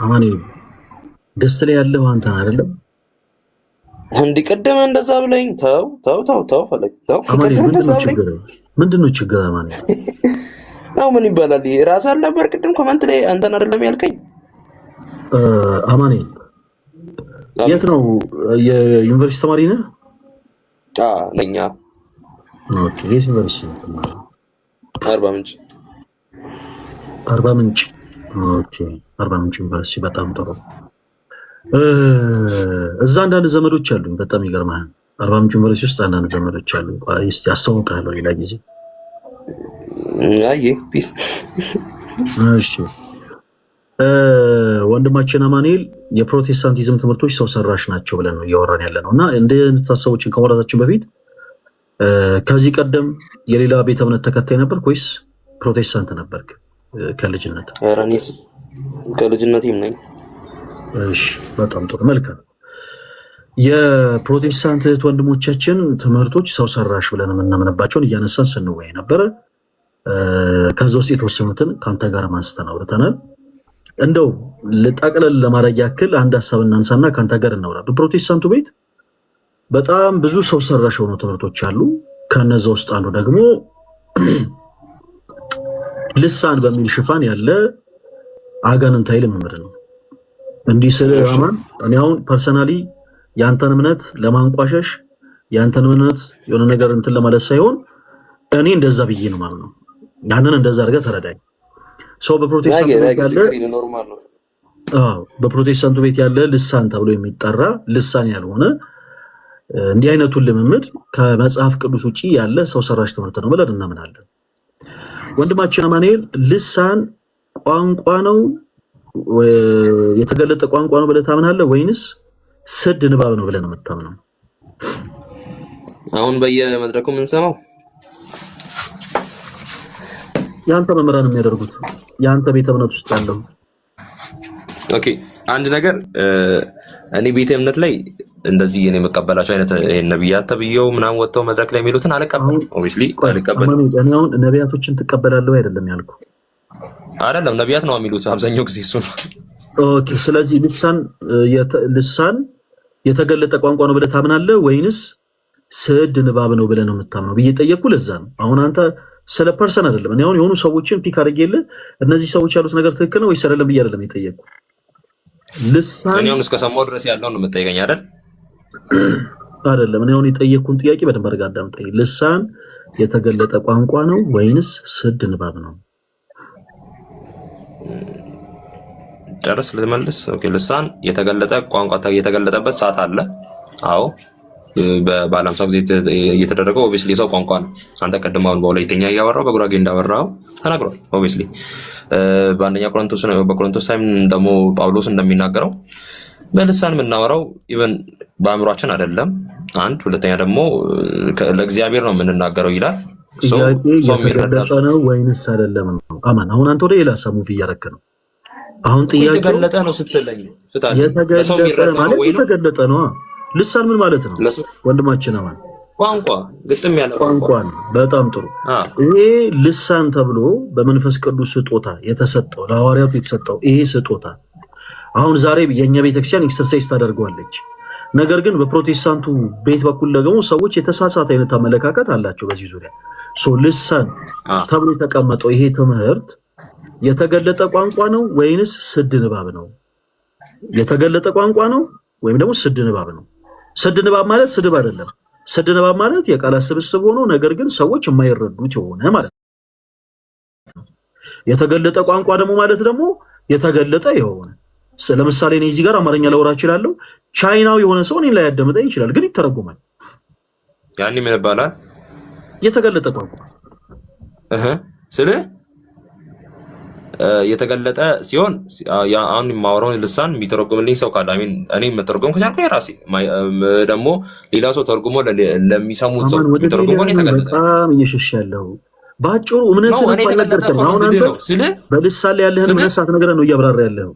አማኑኤል ደስ ላይ ያለው አንተን አይደለም እንዲቀደም እንደዛ ብለኝ ተው ተው ተው ተው ፈለግ ተው አማኑኤል ምንድነው ችግር አማኑኤል አው ምን ይባላል ራስ አልነበር ቅድም ኮሜንት ላይ አንተን አይደለም ያልከኝ አማኑኤል የት ነው የዩኒቨርሲቲ ተማሪ ነህ ነኛ ኦኬ የት ዩኒቨርሲቲ አርባ ምንጭ ኦኬ አርባ ምንጭ ዩኒቨርሲቲ በጣም ጥሩ እዛ አንዳንድ ዘመዶች አሉኝ በጣም ይገርማል አርባ ምንጭ ዩኒቨርሲቲ ውስጥ አንዳንድ ዘመዶች አሉ እስቲ አስተዋውቃለሁ ሌላ ጊዜ አይ ፒስ እሺ ወንድማችን አማኑኤል የፕሮቴስታንቲዝም ትምህርቶች ሰው ሰራሽ ናቸው ብለን ነው እያወራን ያለ ነው እና እንደ ታሰቦችን ከመራታችን በፊት ከዚህ ቀደም የሌላ ቤተ እምነት ተከታይ ነበርክ ወይስ ፕሮቴስታንት ነበርክ ከልጅነት? አራኒስ ከልጅነቴም ነኝ። እሺ በጣም ጥሩ መልካም። የፕሮቴስታንት ወንድሞቻችን ትምህርቶች ሰው ሰራሽ ብለን የምናምንባቸውን እያነሳን ስንወያይ ነበረ። ከዛ ውስጥ የተወሰኑትን ከአንተ ጋር ማንስተን አውርተናል። እንደው ለጠቅለል ለማድረግ ያክል አንድ ሐሳብ እናንሳና ከአንተ ጋር እናውራ። በፕሮቴስታንቱ ቤት በጣም ብዙ ሰው ሰራሽ የሆኑ ትምህርቶች አሉ። ከነዛ ውስጥ አንዱ ደግሞ ልሳን በሚል ሽፋን ያለ አጋንንታዊ ልምምድ ነው። እንዲህ ስለ አማን እኔ አሁን ፐርሰናሊ ያንተን እምነት ለማንቋሸሽ ያንተን እምነት የሆነ ነገር እንትን ለማለት ሳይሆን እኔ እንደዛ ብዬ ነው ማለት ነው። ያንን እንደዛ አድርገህ ተረዳኝ። ሰው በፕሮቴስታንቱ ቤት ያለ በፕሮቴስታንቱ ቤት ያለ ልሳን ተብሎ የሚጠራ ልሳን ያልሆነ እንዲህ አይነቱን ልምምድ ከመጽሐፍ ቅዱስ ውጪ ያለ ሰው ሰራሽ ትምህርት ነው ብለን እናምናለን። ወንድማችን አማኑኤል ልሳን ቋንቋ ነው የተገለጠ ቋንቋ ነው ብለህ ታምናለህ ወይንስ ስድ ንባብ ነው ብለህ ነው የምታምነው? አሁን በየመድረኩ የምንሰማው ያንተ መምህራን የሚያደርጉት ያንተ ቤተ እምነት ውስጥ ያለው። ኦኬ አንድ ነገር እኔ ቤተ እምነት ላይ እንደዚህ እኔ መቀበላቸው አይነት ነብያት ተብየው ምናምን ወጥተው መድረክ ላይ የሚሉትን አልቀበልም። ኦብቪስሊ አልቀበልም። እኔ አሁን ነቢያቶችን ትቀበላለህ አይደለም ያልኩ አይደለም፣ ነብያት ነው የሚሉት አብዛኛው ጊዜ እሱ ነው። ኦኬ ስለዚህ ልሳን የተገለጠ ቋንቋ ነው ብለህ ታምናለህ ወይንስ ስድ ንባብ ነው ብለህ ነው የምታምነው ብዬ ጠየቅኩ። ለዛ ነው አሁን አንተ ስለ ፐርሰን አይደለም እኔ አሁን የሆኑ ሰዎችን ፒክ አድርጌልህ እነዚህ ሰዎች ያሉት ነገር ትክክል ነው ወይስ አይደለም ብዬ አይደለም የጠየቅኩ። ልሳን እኔ አሁን እስከሰማው ድረስ ያለው ነው የምጠይቀኝ አይደል? አይደለም እኔ አሁን የጠየቅኩን ጥያቄ በደንብ አድርገህ አዳምጠኝ። ልሳን የተገለጠ ቋንቋ ነው ወይንስ ስድ ንባብ ነው? ጨርስ ልመልስ። ኦኬ ልሳን የተገለጠ ቋንቋ የተገለጠበት ሰዓት አለ። አዎ በዓለም ሰው ጊዜ እየተደረገው ኦብቪስሊ ሰው ቋንቋ ነው። አንተ ቀድም አሁን በሁለተኛ እያወራው በጉራጌ እንዳወራው ተናግሯል። ኦብቪስሊ በአንደኛ በቆሮንቶስ ታይም ደግሞ ጳውሎስ እንደሚናገረው በልሳን የምናወራው ኢቨን በአእምሯችን አይደለም። አንድ ሁለተኛ ደግሞ ለእግዚአብሔር ነው የምንናገረው ይላል። የተገለጠ ነው ወይንስ አይደለም ነው? አማን አሁን አንተ ወደ ሌላ ሀሳብ ሙቭ እያደረክ ነው። አሁን ጥያቄው የተገለጠ ነው ስትለኝ የተገለጠ ነው። ልሳን ምን ማለት ነው ወንድማችን? አማን ቋንቋ ግጥም ያለ ቋንቋ ነው። በጣም ጥሩ። ይሄ ልሳን ተብሎ በመንፈስ ቅዱስ ስጦታ የተሰጠው ለሐዋርያቱ የተሰጠው ይሄ ስጦታ አሁን ዛሬ የኛ ቤተክርስቲያን ኤክሰርሳይዝ ታደርገዋለች። ነገር ግን በፕሮቴስታንቱ ቤት በኩል ደግሞ ሰዎች የተሳሳተ አይነት አመለካከት አላቸው በዚህ ዙሪያ። ልሳን ተብሎ የተቀመጠው ይሄ ትምህርት የተገለጠ ቋንቋ ነው ወይንስ ስድ ንባብ ነው? የተገለጠ ቋንቋ ነው ወይም ደግሞ ስድ ንባብ ነው? ስድ ንባብ ማለት ስድብ አይደለም። ስድ ንባብ ማለት የቃላት ስብስብ ሆኖ ነገር ግን ሰዎች የማይረዱት የሆነ ማለት ነው። የተገለጠ ቋንቋ ደግሞ ማለት ደግሞ የተገለጠ የሆነ ለምሳሌ እኔ እዚህ ጋር አማርኛ ላወራ እችላለሁ። ቻይናው የሆነ ሰው እኔን ላይ ያዳምጠኝ ይችላል፣ ግን ይተረጎማል። ያኔ ምን ይባላል? የተገለጠ ቋንቋ ስለ የተገለጠ ሲሆን አሁን የማወራውን ልሳን የሚተረጉምልኝ ሰው ካለ እኔ መተርጎም ከቻልኩ የራሴ ደግሞ ሌላ ሰው ተርጉሞ ለሚሰሙት ሰው የሚተረጉም ከሆነ የተገለጠ በጣም እየሸሽ ያለው በአጭሩ እምነት በልሳን ላይ ያለህን እምነት ሳትነግረን ነው እያብራራ ያለው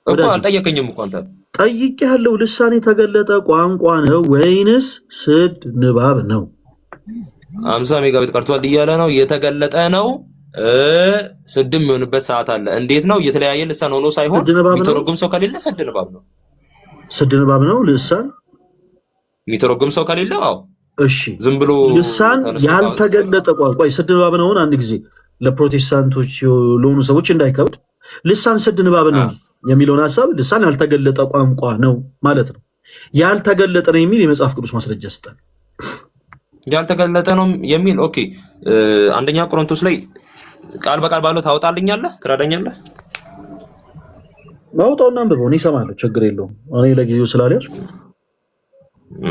እኮ። አልጠየቀኝም እኮ አንተ። ጠይቄሃለሁ። ልሳን የተገለጠ ቋንቋ ነው ወይንስ ስድ ንባብ ነው? 50 ሜጋባይት ቀርቷል እያለ ነው። የተገለጠ ነው ስድም የሚሆንበት ሰዓት አለ። እንዴት ነው? የተለያየ ልሳን ሆኖ ሳይሆን የሚተረጉም ሰው ከሌለ ስድ ንባብ ነው። ስድ ንባብ ነው ልሳን የሚተረጉም ሰው ከሌለ። አዎ እሺ። ዝም ብሎ ልሳን ያልተገለጠ ቋንቋ ስድ ንባብ ነው። አንድ ጊዜ ለፕሮቴስታንቶች ለሆኑ ሰዎች እንዳይከብድ ልሳን ስድ ንባብ ነው የሚለውን ሐሳብ ልሳን ያልተገለጠ ቋንቋ ነው ማለት ነው። ያልተገለጠ ነው የሚል የመጽሐፍ ቅዱስ ማስረጃ ስጠን። ያልተገለጠ ነው የሚል ኦኬ። አንደኛ ቆሮንቶስ ላይ ቃል በቃል ባለው ታወጣልኛለህ፣ ትረዳኛለህ? አውጣውና አንብበው፣ እኔ እሰማለሁ፣ ችግር የለውም። እኔ ለጊዜው ስላልያዝኩ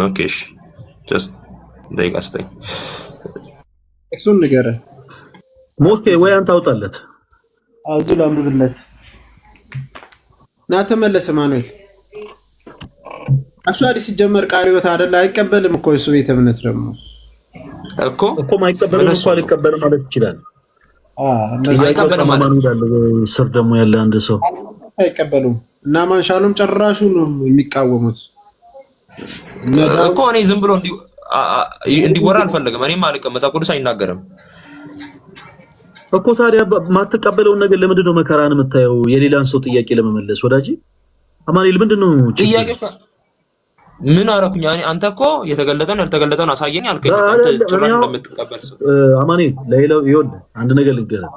ኦኬ። እሺ ጀስት ደቂቃ ስጠኝ። እሱን ንገረህ ሞኬ ወይ አንተ አውጣለት። እዚህ ላንብብለት ና ተመለሰ። ማኑኤል እሱ አዲስ ሲጀመር ቃል ይወታ አይደለ? አይቀበልም እኮ እሱ ቤተ እምነት ደግሞ እኮ ማይቀበልም እኮ አልቀበልም ማለት ይችላል። አይቀበልም ማለት ስር ደግሞ ያለ አንድ ሰው አይቀበሉም እና ማንሻሉም ጭራሹ ነው የሚቃወሙት እኮ። እኔ ዝም ብሎ እንዲወራ አልፈለግም። እኔም አልቀበልም። መጽሐፍ ቅዱስ አይናገርም እኮ። ታዲያ ማትቀበለውን ነገር ለምንድን ነው መከራን የምታየው? የሌላን ሰው ጥያቄ ለመመለስ ወዳጅ አማኑኤል ምንድን ነው ጥያቄ? ምን አረኩኝ? አንተ እኮ የተገለጠን ያልተገለጠን አሳየኝ አልከኝ። አንተ ጭራሽ እንደምትቀበል ሰው አማኑኤል፣ ለሌላው ይኸውልህ አንድ ነገር ልንገርህ።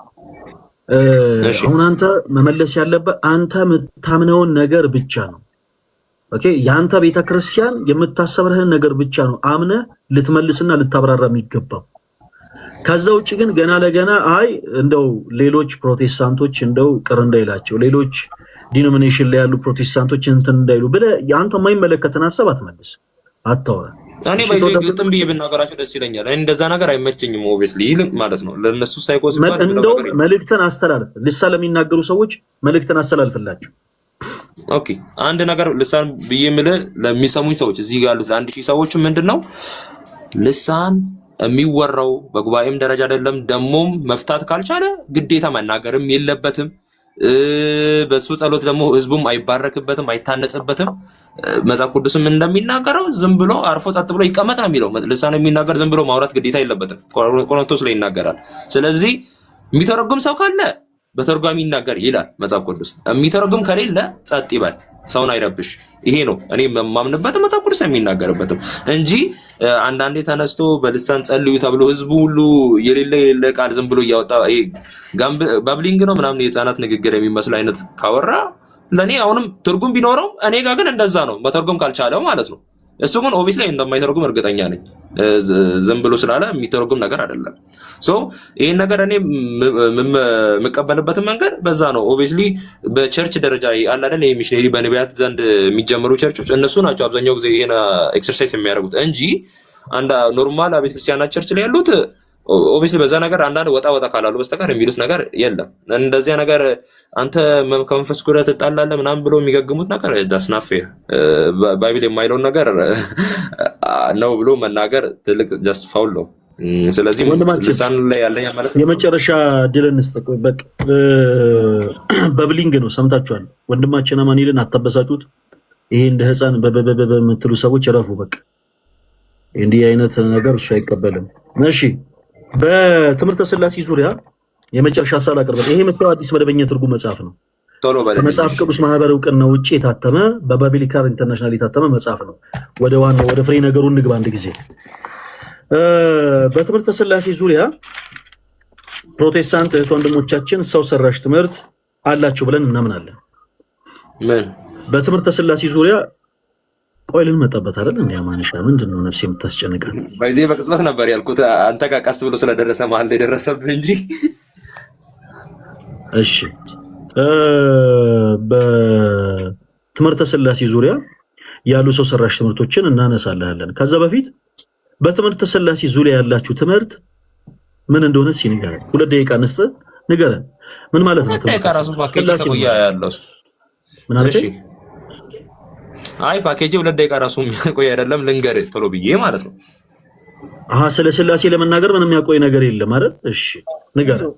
አሁን አንተ መመለስ ያለበት አንተ የምታምነውን ነገር ብቻ ነው። ኦኬ፣ የአንተ ቤተክርስቲያን የምታሰብርህን ነገር ብቻ ነው አምነህ ልትመልስና ልታብራራ የሚገባው። ከዛ ውጭ ግን ገና ለገና አይ እንደው ሌሎች ፕሮቴስታንቶች እንደው ቅር እንዳይላቸው ሌሎች ዲኖሚኔሽን ላይ ያሉ ፕሮቴስታንቶች እንትን እንዳይሉ ብለህ የአንተ የማይመለከትን ሐሳብ አትመልስ፣ አታወራ። እኔ ባይዘው ግጥም ብዬ ብናገራቸው ደስ ይለኛል። እኔ እንደዛ ነገር አይመቸኝም። ኦብቪስሊ ይልቅ ማለት ነው ለነሱ ሳይኮስ ባል እንደው መልእክትን አስተላልፍ። ልሳን ለሚናገሩ ሰዎች መልእክትን አስተላልፍላቸው። ኦኬ አንድ ነገር ልሳን ብዬ የምልህ ለሚሰሙኝ ሰዎች እዚህ ጋር ያሉት 1000 ሰዎች ምንድነው ልሳን የሚወራው በጉባኤም ደረጃ አይደለም። ደሞም መፍታት ካልቻለ ግዴታ መናገርም የለበትም። በሱ ጸሎት ደግሞ ህዝቡም አይባረክበትም፣ አይታነጽበትም። መጽሐፍ ቅዱስም እንደሚናገረው ዝም ብሎ አርፎ ጸጥ ብሎ ይቀመጥ ነው የሚለው። ልሳን የሚናገር ዝም ብሎ ማውራት ግዴታ የለበትም። ቆሮንቶስ ላይ ይናገራል። ስለዚህ የሚተረጉም ሰው ካለ በተርጓሚ ይናገር ይላል መጽሐፍ ቅዱስ። የሚተረጉም ከሌለ ጸጥ ይበል፣ ሰውን አይረብሽ። ይሄ ነው እኔ የማምንበት መጽሐፍ ቅዱስ የሚናገርበትም እንጂ አንዳንዴ ተነስቶ በልሳን ጸልዩ ተብሎ ህዝቡ ሁሉ የሌለ ቃል ዝም ብሎ እያወጣ ባብሊንግ ነው ምናምን የህፃናት ንግግር የሚመስል አይነት ካወራ ለኔ አሁንም ትርጉም ቢኖረውም እኔ ጋር ግን እንደዛ ነው መተርጎም ካልቻለው ማለት ነው። እሱ ግን ኦብቪስሊ እንደማይተረጉም እርግጠኛ ነኝ። ዝም ብሎ ስላለ የሚተረጉም ነገር አይደለም። ሶ ይሄን ነገር እኔ የምቀበልበትን መንገድ በዛ ነው። ኦብቪስሊ በቸርች ደረጃ አለ አይደል የሚሽነሪ በነቢያት ዘንድ የሚጀምሩ ቸርቾች እነሱ ናቸው አብዛኛው ጊዜ ይሄን ኤክሰርሳይዝ የሚያደርጉት እንጂ አንድ ኖርማል ቤተ ክርስቲያናት ቸርች ላይ ያሉት ኦብቪስሊ በዛ ነገር አንዳንድ ወጣ ካላሉ በስተቀር የሚሉት ነገር የለም። እንደዚያ ነገር አንተ ከመንፈስ ጋር ትጣላለህ ምናምን ብሎ የሚገግሙት ነገር ዳስናፌ ባይብል የማይለውን ነገር ነው ብሎ መናገር ትልቅ ጀስት ፋውል ነው። ስለዚህ ልሳን ላይ ያለኝ ማለት የመጨረሻ ድል እንስጠቅ። በቃ በብሊንግ ነው ሰምታችኋል። ወንድማችን አማኑኤልን አታበሳጩት። ይሄ እንደ ህፃን በምትሉ ሰዎች ረፉ። በቃ እንዲህ አይነት ነገር እሱ አይቀበልም። እሺ በትምህርተ ሥላሴ ዙሪያ የመጨረሻ ሐሳብ አቀርባለሁ። ይሄ የምታየው አዲስ መደበኛ ትርጉም መጽሐፍ ነው። ከመጽሐፍ ቅዱስ ማህበር እውቅና ውጪ የታተመ በባቢሊካር ኢንተርናሽናል የታተመ መጽሐፍ ነው። ወደ ዋናው ወደ ፍሬ ነገሩ እንግባ አንድ ጊዜ። በትምህርተ ሥላሴ ዙሪያ ፕሮቴስታንት እህት ወንድሞቻችን ሰው ሰራሽ ትምህርት አላቸው ብለን እናምናለን። ምን በትምህርተ ሥላሴ ዙሪያ ቆይ ልንመጣበት አይደል? እንዴ አማንሻ ምንድነው ነፍስ የምታስጨንቃት? በዚህ በቅጽበት ነበር ያልኩት አንተ ጋር ቀስ ብሎ ስለደረሰ መሀል ላይ ደረሰብህ እንጂ። እሺ በትምህርተ ሥላሴ ዙሪያ ያሉ ሰው ሰራሽ ትምህርቶችን እናነሳለን። ከዛ በፊት በትምህርተ ሥላሴ ዙሪያ ያላችሁ ትምህርት ምን እንደሆነ ሲንገረን 2 ደቂቃ ንገረን። ምን ማለት ነው? ደቂቃ ራሱ ፓኬጅ ተቆያ ያለው ምን አለ? እሺ አይ ፓኬጅ 2 ደቂቃ ራሱ የሚቆይ አይደለም። ልንገርህ ቶሎ ብዬ ማለት ነው። ስለ ሥላሴ ለመናገር ምንም ያቆይ ነገር የለም አይደል? እሺ ንገረን።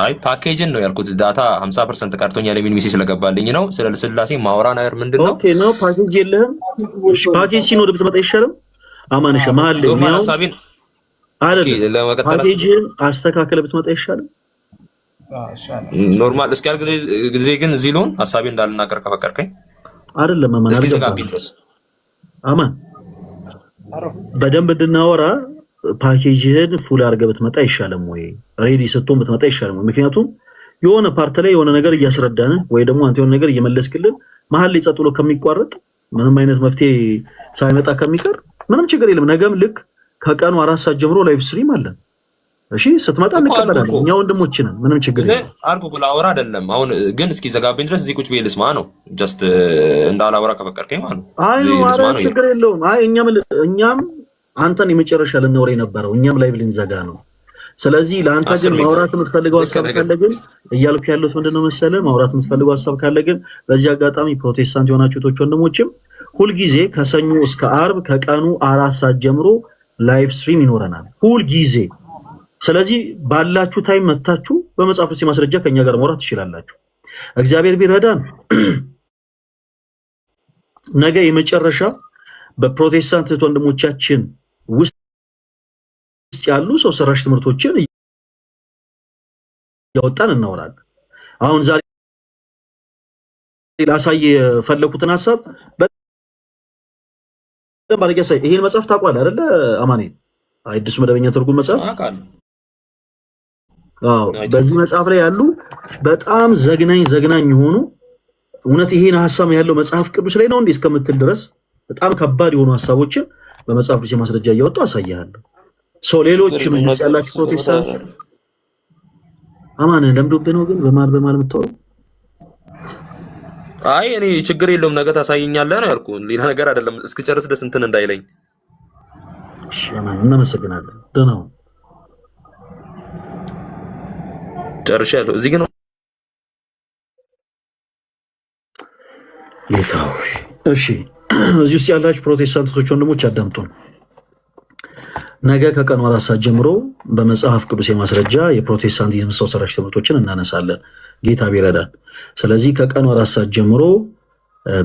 አይ ፓኬጅን ነው ያልኩት። ዳታ 50% ቀርቶኛል የሚል ሚሴጅ ስለገባልኝ ነው። ስለ ሥላሴ ማውራ ነገር ምንድነው? ኦኬ ነው ፓኬጅ የለህም። እሺ ፓኬጅ ሲኖር ብትመጣ ይሻላል። አማንሻ መሀል ላይ ነው ሐሳቤን አይደል? ፓኬጅን አስተካክለ ብትመጣ ይሻላል። ኖርማል እስኪ ያልኩ ጊዜ ግን ዚሎን ሐሳቤን እንዳልናገር ከፈቀድከኝ አይደለም አማን እስኪ ዘጋብኝ ድረስ አማን በደንብ እንድናወራ ፓኬጅህን ፉል አድርገህ ብትመጣ ይሻላል ወይ? ሬዲ ስትሆን ብትመጣ ይሻላል ወይ? ምክንያቱም የሆነ ፓርት ላይ የሆነ ነገር እያስረዳን ወይ ደግሞ አንተ የሆነ ነገር እየመለስክልን መሀል ላይ ጸጥ ብሎ ከሚቋረጥ ምንም አይነት መፍትሄ ሳይመጣ ከሚቀር ምንም ችግር የለም። ነገም ልክ ከቀኑ 4 ሰዓት ጀምሮ ላይቭ ስትሪም አለ። እሺ ስትመጣ እንቀበላለን። እኛ ወንድሞች ነን። ምንም ችግር የለም። አልኩ ብላ አወራ አይደለም። አሁን ግን እስኪ ዘጋብኝ ድረስ እዚህ ቁጭ ብዬ ልስማ ነው። ጀስት እንዳላወራ ከፈቀድከኝ ማለት ነው። አይ ነው ችግር የለውም። አይ እኛም አንተን የመጨረሻ ልናወራ የነበረው እኛም ላይቭ ልንዘጋ ነው። ስለዚህ ለአንተ ግን ማውራት የምትፈልገው ሐሳብ ካለ ግን እያልኩ ያለሁት ምንድነው መሰለህ፣ ማውራት የምትፈልገው ሐሳብ ካለ ግን በዚህ አጋጣሚ ፕሮቴስታንት የሆናችሁ እህቶች ወንድሞችም ሁልጊዜ ከሰኞ እስከ አርብ ከቀኑ 4 ሰዓት ጀምሮ ላይቭ ስትሪም ይኖረናል ሁልጊዜ። ስለዚህ ባላችሁ ታይም መታችሁ በመጽሐፍ ቅዱስ ማስረጃ ከኛ ጋር ማውራት ትችላላችሁ። እግዚአብሔር ቢረዳን ነገ የመጨረሻ በፕሮቴስታንት ወንድሞቻችን ውስጥ ያሉ ሰው ሰራሽ ትምህርቶችን ያወጣን እናወራለን። አሁን ዛሬ ላሳይ የፈለኩትን ሐሳብ በደንብ አድርጌ ሳይ ይሄን መጽሐፍ ታውቀዋለህ አይደለ አማኑኤል? አዲሱ መደበኛ ትርጉም መጽሐፍ በዚህ መጽሐፍ ላይ ያሉ በጣም ዘግናኝ የሆኑ እውነት ይሄን ሐሳብ ያለው መጽሐፍ ቅዱስ ላይ ነው እንዴ እስከምትል ድረስ በጣም ከባድ የሆኑ ሐሳቦችን በመጽሐፍ ቅዱስ ማስረጃ እያወጡ አሳያለሁ። ሌሎች ምን ያላችሁ ፕሮቴስታንት አማን ለምዶብህ ነው ግን በማል የምታወራው? አይ እኔ ችግር የለውም ነገ ታሳየኛለህ ነው ያልኩህ። ሌላ ነገር አይደለም። እስክጨርስ ደስ እንትን እንዳይለኝ እናመሰግናለን። ደህና ሁን። ጨርሻለሁ። እዚህ ግን ጌታው እሺ፣ እዚህ ውስጥ ያላችሁ ፕሮቴስታንቶች ወንድሞች አዳምጡን። ነገ ከቀኑ 4 ሰዓት ጀምሮ በመጽሐፍ ቅዱስ የማስረጃ የፕሮቴስታንቲዝም ሰው ሰራሽ ትምህርቶችን እናነሳለን፣ ጌታ ቢረዳን። ስለዚህ ከቀኑ 4 ሰዓት ጀምሮ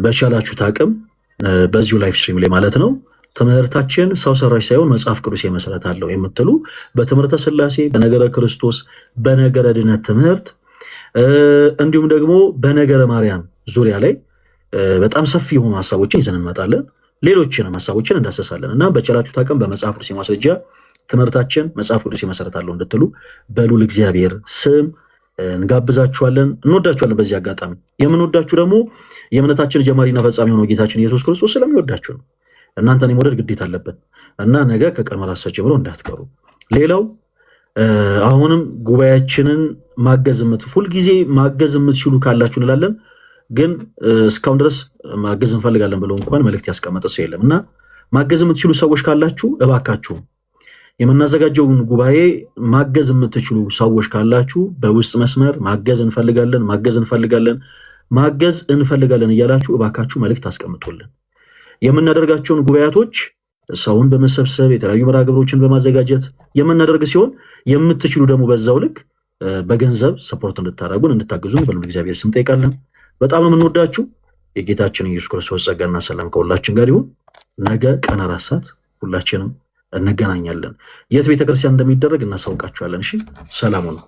በቻላችሁት አቅም በዚሁ ላይፍ ስትሪም ላይ ማለት ነው ትምህርታችን ሰው ሰራሽ ሳይሆን መጽሐፍ ቅዱስ መሰረት አለው የምትሉ በትምህርተ ሥላሴ፣ በነገረ ክርስቶስ፣ በነገረ ድነት ትምህርት እንዲሁም ደግሞ በነገረ ማርያም ዙሪያ ላይ በጣም ሰፊ የሆኑ ሀሳቦችን ይዘን እንመጣለን። ሌሎችንም ሀሳቦችን እንዳሰሳለን እና በቻላችሁት አቅም በመጽሐፍ ቅዱስ ማስረጃ ትምህርታችን መጽሐፍ ቅዱስ መሰረት አለው እንድትሉ በሉል እግዚአብሔር ስም እንጋብዛችኋለን። እንወዳችኋለን። በዚህ አጋጣሚ የምንወዳችሁ ደግሞ የእምነታችን ጀማሪና ፈጻሚ ሆኖ ጌታችን ኢየሱስ ክርስቶስ ስለሚወዳችሁ ነው። እናንተን የመውደድ ግዴታ አለብን እና ነገ ከቀኑ 4 ሰዓት ጀምሮ እንዳትቀሩ። ሌላው አሁንም ጉባኤያችንን ማገዝ ሁልጊዜ ማገዝ የምትችሉ ካላችሁ እንላለን፣ ግን እስካሁን ድረስ ማገዝ እንፈልጋለን ብለው እንኳን መልእክት ያስቀመጠ ሰው የለም እና ማገዝ የምትችሉ ሰዎች ካላችሁ እባካችሁ የምናዘጋጀውን ጉባኤ ማገዝ የምትችሉ ሰዎች ካላችሁ በውስጥ መስመር ማገዝ እንፈልጋለን እያላችሁ እባካችሁ መልእክት አስቀምጡልን። የምናደርጋቸውን ጉባኤያቶች ሰውን በመሰብሰብ የተለያዩ መርሃ ግብሮችን በማዘጋጀት የምናደርግ ሲሆን የምትችሉ ደግሞ በዛው ልክ በገንዘብ ሰፖርት እንድታደርጉን እንድታግዙን በልዑል እግዚአብሔር ስም ጠይቃለን። በጣም ነው የምንወዳችሁ። የጌታችን ኢየሱስ ክርስቶስ ጸጋና ሰላም ከሁላችን ጋር ይሁን። ነገ ቀን 4 ሰዓት ሁላችንም እንገናኛለን። የት ቤተክርስቲያን እንደሚደረግ እናሳውቃችኋለን። እሺ፣ ሰላሙ ነው።